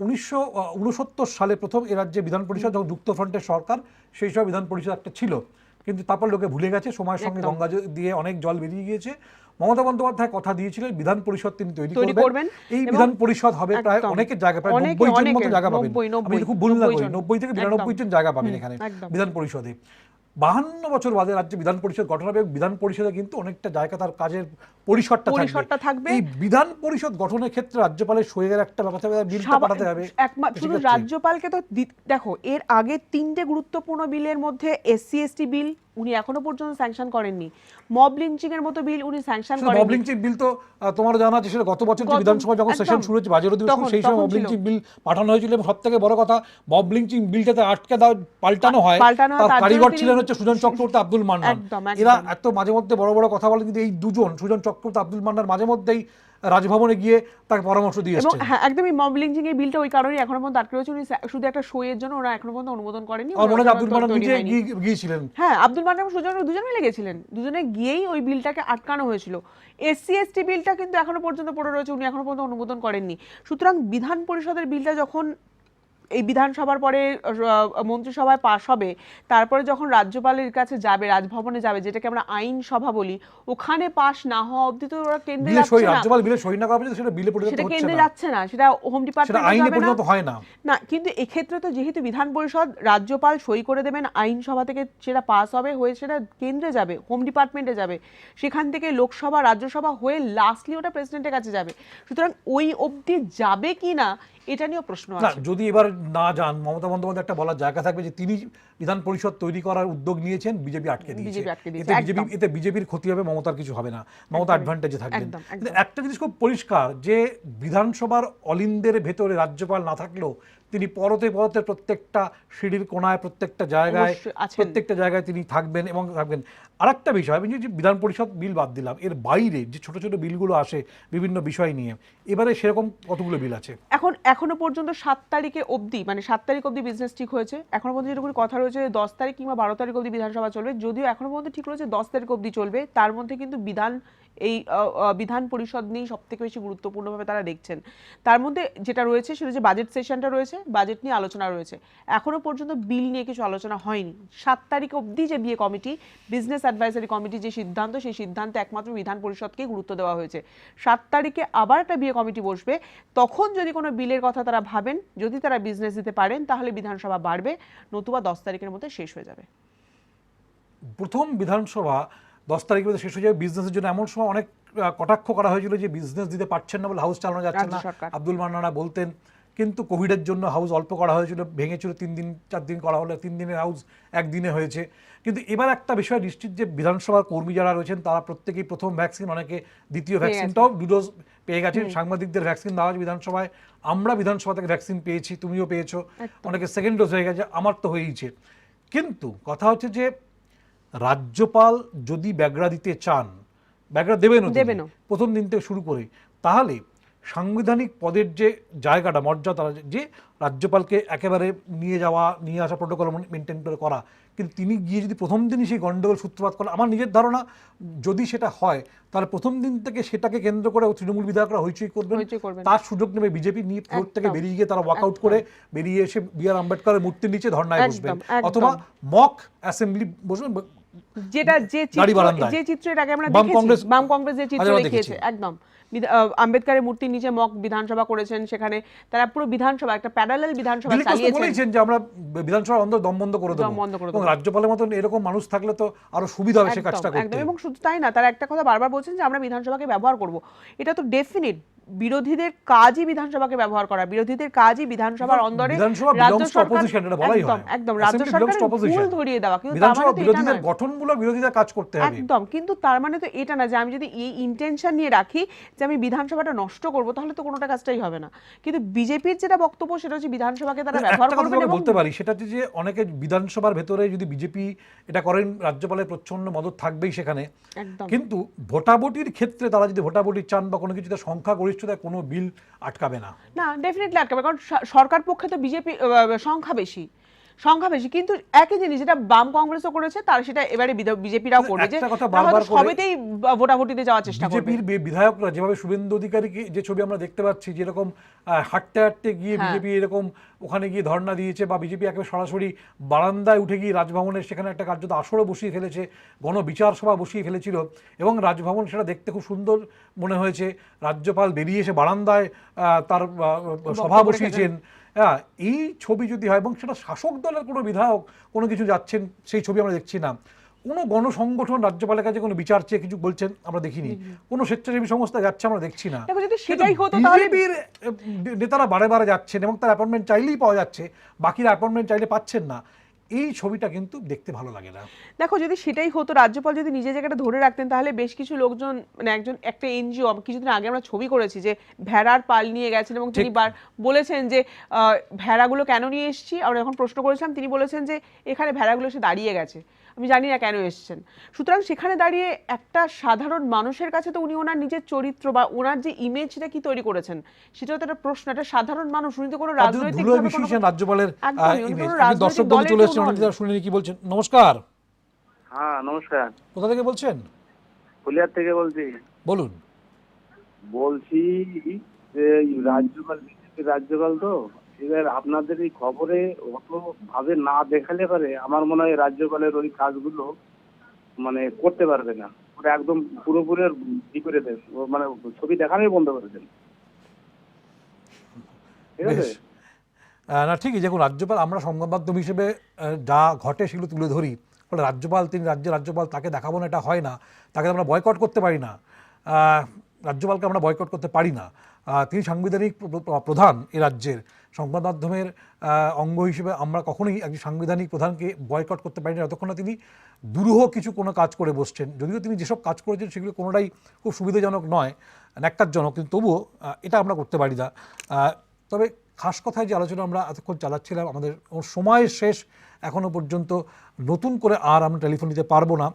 1969 সালে প্রথম এ রাজ্যে বিধান পরিষদ, যখন যুক্তফ্রন্টের সরকার, সেই সময় বিধান পরিষদ একটা ছিল, কিন্তু তারপর লোকে ভুলে গেছে, সময়ের সঙ্গে গঙ্গা দিয়ে অনেক জল বেরিয়ে গিয়েছে। মমতা বন্দ্যোপাধ্যায় কথা দিয়েছিলেন বিধান পরিষদ তিনি তৈরি করবেন। এই বিধান পরিষদ হবে প্রায় অনেকের জায়গা, প্রায় 90 জন মতো জায়গা পাবেন, আমি খুব ভুল না করি, 90 থেকে 92 জন জায়গা পাবেন এখানে বিধান পরিষদে। 52 বছর বাদে রাজ্যে বিধান পরিষদ গঠন হবে। বিধান পরিষদে কিন্তু অনেকটা জায়গা, তার কাজের পরিসরটা থাকবে। এই বিধান পরিষদ গঠনের ক্ষেত্রে রাজ্যপালের সইয়ের একটা ব্যাপার থাকবে, বিলটা পাঠাতে হবে। শুধু রাজ্যপালকে তো দেখো, এর আগে 3টে গুরুত্বপূর্ণ বিলের মধ্যে SC/ST বিল উনি এখনো পর্যন্ত স্যাংশন করেননি, মব লিঞ্চিং এর মতো বিল উনি স্যাংশন করেননি। মব লিঞ্চিং বিল তো তোমার জানা আছে, সেটা গত বছর বিধানসভা যখন সেশন শুরু হয়েছে, বাজেট অধিবেশন, সেই সময় মব লিঞ্চিং বিল পাঠানো হয়েছিল। এবং সবথেকে বড় কথা, মব লিঞ্চিং বিলটাতে আটকে পাল্টানো হয়, তার কারিগর ছিলেন হচ্ছে সুজন চক্রবর্তী, আব্দুল মান্নান। এরা এত মাঝে মধ্যে বড় বড় কথা বলেন, কিন্তু এই দুজন, সুজন চক্রবর্তী, আব্দুল মান্নান, মাঝে মধ্যেই রাজভবনে গিয়ে তাকে পরামর্শ দিয়ে এসেছেন। হ্যাঁ, একদমই মব লিঞ্চিং এর বিলটা ওই কারণে এখনো পর্যন্ত আটকে রয়েছে, উনি শুধু একটা সইয়ের জন্য ওরা এখনো পর্যন্ত অনুমোদন করেনি। আব্দুল মান্নান নিজে গিয়েছিলেন, হ্যাঁ, আব্দুল মান্নান দুজনে মিলে গেছিলেন, দুজনে গিয়েই ওই বিলটাকে আটকানো হয়েছিল। SC/ST বিলটা কিন্তু এখনো পর্যন্ত পড়ে রয়েছে, উনি এখনো পর্যন্ত অনুমোদন করেননি। সুতরাং বিধান পরিষদের বিলটা যখন এই বিধানসভার পরে মন্ত্রিসভায় পাশ হবে, তারপরে যখন রাজ্যপালের কাছে যাবে, রাজভবনে যাবে, যেটাকে আমরা আইন সভা বলি, ওখানে পাশ না হওয়া অবধি তো ওরা কেন্দ্রে যাচ্ছে না। রাজ্যপাল বিলে সই না করা পর্যন্ত সেটা বিলে পরিণত হচ্ছে না, সেটা কেন্দ্রে যাচ্ছে না, সেটা হোম ডিপার্টমেন্টে আইনে যাবে পরিণত হয় না। না, কিন্তু এক্ষেত্রে তো যেহেতু বিধান পরিষদ, রাজ্যপাল সই করে দেবেন, আইনসভা থেকে সেটা পাস হবে, হয়ে সেটা কেন্দ্রে যাবে, হোম ডিপার্টমেন্টে যাবে, সেখান থেকে লোকসভা রাজ্যসভা হয়ে লাস্টলি ওটা প্রেসিডেন্টের কাছে যাবে। সুতরাং ওই অবধি যাবে কি না এটা নিয়েও প্রশ্ন না, আছে। যদি এবার না যান, মমতা বন্দ্যোপাধ্যায় একটা বলার জায়গা থাকবে যে তিনি বিধান পরিষদ তৈরি করার উদ্যোগ নিয়েছেন, বিজেপি আটকে দিয়েছে, এতে বিজেপির ক্ষতি হবে, মমতার কিছু হবে না, মমতা অ্যাডভান্টেজে থাকবেন। কিন্তু একটা জিনিস খুব পরিষ্কার যে বিধানসভার অলিন্দের ভেতরে রাজ্যপাল না থাকলেও তিনি পরতে পরতে প্রত্যেকটা সিঁড়ির কোনায়, প্রত্যেকটা জায়গায় তিনি থাকবেন এবং থাকবেন। আরেকটা বিষয়, আমি যে বিধান পরিষদ বিল বাদ দিলাম, এর বাইরে যে ছোট ছোট বিলগুলো আসে বিভিন্ন বিষয় নিয়ে, এবারে সেরকম কতগুলো বিল আছে? এখনো পর্যন্ত 7 তারিখে অবধি, মানে 7 তারিখ অবধি বিজনেস ঠিক হয়েছে। এখনো পর্যন্ত যেটুকু কথা রয়েছে 10 তারিখ কিংবা 12 তারিখ অবধি বিধানসভা চলবে, যদিও এখনো পর্যন্ত ঠিক রয়েছে 10 তারিখ অবধি চলবে। তার মধ্যে কিন্তু বিধান পরিষদ নিয়ে সব থেকে বেশি গুরুত্বপূর্ণভাবে তারা দেখছেন। তার মধ্যে যেটা রয়েছে সেটা যে বাজেট সেশনটা রয়েছে, বাজেট নিয়ে আলোচনা রয়েছে। এখনো পর্যন্ত বিল নিয়ে কিছু আলোচনা হয়নি। 7 তারিখ অবধি যে BA committee, business advisory committee যে সিদ্ধান্ত, সেই সিদ্ধান্তে একমাত্র বিধান পরিষদকেই গুরুত্ব দেওয়া হয়েছে। 7 তারিখে আবার একটা বিএ কমিটি বসবে, তখন যদি কোনো বিলের কথা তারা ভাবেন, যদি তারা বিজনেস দিতে পারেন, তাহলে বিধানসভা বাড়বে, নতুবা 10 তারিখের মধ্যে শেষ হয়ে যাবে। প্রথম বিধানসভা 10 তারিখের মধ্যে শেষ হয়ে যাবে। বিজনেসের জন্য এমন সময় অনেক কটাক্ষ করা হয়েছিল যে বিজনেস দিতে পারছেন না বলে হাউস চালানো যাচ্ছে না, আব্দুল মান্নানা বলতেন। কিন্তু কোভিডের জন্য হাউস অল্প করা হয়েছিল, ভেঙেছিল, 3 দিন 4 দিন করা হলে 3 দিনের হাউস 1 দিনে হয়েছে। কিন্তু এবার একটা বিষয় নিশ্চিত যে বিধানসভার কর্মী যারা রয়েছেন তারা প্রত্যেকেই প্রথম ভ্যাকসিন, অনেকে দ্বিতীয় ভ্যাকসিনটাও 2 ডোজ পেয়ে গেছেন। সাংবাদিকদের ভ্যাকসিন দেওয়া হয়েছে বিধানসভায়, আমরা বিধানসভা থেকে ভ্যাকসিন পেয়েছি, তুমিও পেয়েছো, অনেকে সেকেন্ড ডোজ হয়ে গেছে, আমার তো হয়েইছে। কিন্তু কথা হচ্ছে যে রাজ্যপাল যদি ব্যাগরা দিতে চান, ব্যাগরা দেবেনও প্রথম দিন থেকে শুরু করে, তাহলে সাংবিধানিক পদের যে জায়গাটা, মর্যাদা, যে রাজ্যপালকে একেবারে নিয়ে আসা প্রোটোকল মেনটেন করে করা, কিন্তু তিনি গিয়ে যদি প্রথম দিনই সেই গণ্ডগোল সূত্রপাত করেন, আমার নিজের ধারণা যদি সেটা হয় তাহলে প্রথম দিন থেকে সেটাকে কেন্দ্র করে তৃণমূল বিধায়করা হইচই করবেন, তার সুযোগ নেবে বিজেপি, নিয়ে ফ্লোর থেকে বেরিয়ে গিয়ে তারা ওয়াকআউট করে বেরিয়ে এসে বি.আর. আম্বেদকরের মূর্তির নিচে ধর্নায় বসবেন, অথবা মক অ্যাসেম্বলি বসবেন, যেটা যে চিত্রের আগে আমরা দেখেছি, বাম কংগ্রেস যে চিত্র দেখিয়েছে, একদম আম্বেদকরের মূর্তির নিচে মক বিধানসভা করেছেন, সেখানে তারা পুরো বিধানসভা একটা প্যারালাল বিধানসভা চালিয়েছেন যে আমরা বিধানসভার অন্দর দম বন্ধ করে দেব, এবং রাজ্যপালের মতন এরকম মানুষ থাকলে তো আরো সুবিধা হবে সে কাজটা করতে। এবং শুধু তাই না, তারা একটা কথা বারবার বলছেন যে আমরা বিধানসভাকে ব্যবহার করব। এটা তো ডেফিনিট, বিরোধীদের কাজই বিধানসভাকে ব্যবহার করা, বিরোধীদের কাজই বিধানসভার অন্দরে রাজ্য সরকার, একদম রাজ্য সরকারের ভুল ধরিয়ে দেওয়া। কিন্তু তার মানে তো এটা নয়, গঠনমূলক বিরোধীদের কাজ করতে হবে, একদম। কিন্তু তার মানে তো এটা না যে আমি যদি এই ইন্টেনশন নিয়ে রাখি যে আমি বিধানসভাটা নষ্ট করব, তাহলে তো কোনোটা কাজটাই হবে না। কিন্তু বিজেপির যেটা বক্তব্য সেটা হচ্ছে বিধানসভাকে তারা ব্যবহার করবেন। এবং বলতে পারি সেটা যে অনেকে বিধানসভার ভেতরে যদি বিজেপি এটা করেন, রাজ্যপালের প্রচন্ড মদত থাকবেই সেখানে, কিন্তু ভোটাভুটির ক্ষেত্রে তারা যদি ভোটাভুটি চান বা কোনো কিছুতে সংখ্যা গরিষ্ঠতায় কোনো বিল আটকাবে না, ডেফিনেটলি আটকাবে, কারণ সরকার পক্ষে তো বিজেপি সংখ্যা বেশি, কিন্তু একই জিনিস যেটা বাম কংগ্রেসও করেছে, তার সেটা এবারে বিজেপিরাও করবে, যে সবেতেই ভোটাভুটিতে যাওয়ার চেষ্টা করবে। বিজেপির বিধায়করা যেভাবে শুভেন্দু অধিকারীকে যে ছবি আমরা দেখতে পাচ্ছি, যেরকম হাঁটতে হাঁটতে গিয়ে বিজেপি এরকম ওখানে গিয়ে ধর্ণা দিয়েছে, বা বিজেপি একেবারে সরাসরি বারান্দায় উঠে গিয়ে রাজভবনের সেখানে একটা কার্যত আসরও বসিয়ে ফেলেছে, গণবিচার সভা বসিয়ে ফেলেছিল, এবং রাজভবন সেটা দেখতে খুব সুন্দর মনে হয়েছে। রাজ্যপাল বেরিয়ে এসে বারান্দায় তার সভা বসিয়েছেন। এই ছবি যদি হয়, এবং সেটা শাসক দলের কোনো বিধায়ক কোনো কিছু যাচ্ছেন, সেই ছবি আমরা দেখছি না। কোনো গণসংগঠন রাজ্যপালের কাছে কোনো বিচার চেয়ে কিছু বলছেন আমরা দেখিনি, কোনো স্বেচ্ছাসেবী সংস্থা যাচ্ছে আমরা দেখছি না। বিজেপির নেতারা বারে বারে যাচ্ছেন এবং তার অ্যাপয়েন্টমেন্ট চাইলেই পাওয়া যাচ্ছে, বাকিরা অ্যাপয়েন্টমেন্ট চাইলে পাচ্ছেন না। এই ছবিটা কিন্তু দেখতে ভালো লাগে না। দেখো, যদি সেটাই হতো, রাজ্যপাল যদি নিজের জায়গাটা ধরে রাখতেন, তাহলে বেশ কিছু লোকজন, মানে একটা এনজিও, কিছুদিন আগে আমরা ছবি করেছি যে ভেড়ার পাল নিয়ে গেছেন, এবং তিনি বলেছেন যে ভেড়াগুলো কেন নিয়ে এসেছি, আমরা যখন প্রশ্ন করেছিলাম তিনি বলেছেন যে এখানে ভেড়াগুলো এসে দাঁড়িয়ে গেছে, আমি জানি না কেন এসেছেন। সুতরাং সেখানে দাঁড়িয়ে একটা সাধারণ মানুষের কাছে তো উনি ওনার নিজের চরিত্র বা ওনার যে ইমেজটা কি তৈরি করেছেন সেটাও তো একটা প্রশ্ন। একটা সাধারণ মানুষ, উনি তো কোনো রাজনৈতিক রাজ্যপালের দর্শক বন্ধু চলে এসেছেন, শুনে কি বলছেন। নমস্কার। হ্যাঁ নমস্কার। কোথা থেকে বলছেন? ফুলিয়ার থেকে বলছি। বলুন। বলছি যে রাজ্যপাল, বিজেপির রাজ্যপাল তো এবার আপনাদের এই খবরে অত ভাবে না দেখালে পারে আমার মনে হয় রাজ্যপালের ওই কাজগুলো মানে করতে পারবে না, ওরা একদম পুরোপুরি ই করে দেন, মানে ছবি দেখানোই বন্ধ করে দেন, ঠিক আছে? বেশ। না ঠিকই, দেখুন রাজ্যপাল আমরা সংবাদ মাধ্যম হিসেবে যা ঘটে সেগুলো তুলে ধরি, ফলে রাজ্যপাল তিনি রাজ্যের রাজ্যপাল তাকে দেখাবো না এটা হয় না, তাকে আমরা বয়কট করতে পারি না, রাজ্যপালকে আমরা বয়কট করতে পারি না, তিনি সাংবিধানিক প্রধান এই রাজ্যের, সংবাদ মাধ্যমের অঙ্গ হিসেবে আমরা কখনোই একজন সাংবিধানিক প্রধানকে বয়কট করতে পারি না যতক্ষণ না তিনি দুরূহ কিছু কোনো কাজ করে বসছেন। যদিও তিনি যেসব কাজ করেছেন সেগুলো কোনোটাই খুব সুবিধাজনক নয়, ন্যাক্কারজনক, কিন্তু তবুও এটা আমরা করতে পারি না। তবে খাস কথায় যে আলোচনা আমরা এতক্ষণ চালাচ্ছিলাম, আমাদের সময় শেষ, এখনও পর্যন্ত নতুন করে আর আমরা টেলিফোন নিতে পারবো না।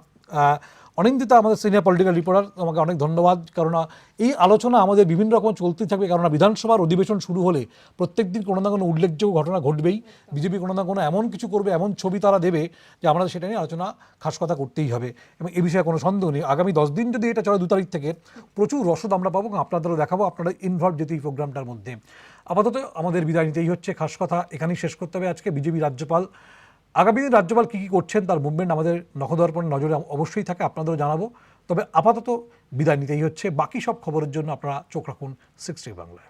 অনিন্দিতা আমাদের সিনিয়র পলিটিক্যাল রিপোর্টার, তোমাকে অনেক ধন্যবাদ, কেননা এই আলোচনা আমাদের বিভিন্ন রকম চলতেই থাকবে, কেননা বিধানসভার অধিবেশন শুরু হলে প্রত্যেক দিন কোনো না কোনো উল্লেখযোগ্য ঘটনা ঘটবেই, বিজেপি কোনো না কোনো এমন কিছু করবে, এমন ছবি তারা দেবে যে আমাদের সেটা নিয়ে আলোচনা খাস কথা করতেই হবে, এবং এ বিষয়ে কোনো সন্দেহ নেই। আগামী 10 দিন যদি এটা চলে 2 তারিখ থেকে প্রচুর রসদ আমরা পাবো, আপনাদেরও দেখাবো, আপনারা ইনভলভ যেতে এই প্রোগ্রামটার মধ্যে। আপাতত আমাদের বিদায় নিতেই হচ্ছে, খাস কথা এখানেই শেষ করতে হবে আজকে। বিজেপি রাজ্যপাল, আগামী দিন রাজ্যপাল কী কী করছেন তার মুভমেন্ট আমাদের নখদর্পণে নজরে অবশ্যই থাকে, আপনাদেরও জানাবো। তবে আপাতত বিদায় নিতেই হচ্ছে, বাকি সব খবরের জন্য আপনারা চোখ রাখুন 60 বাংলায়।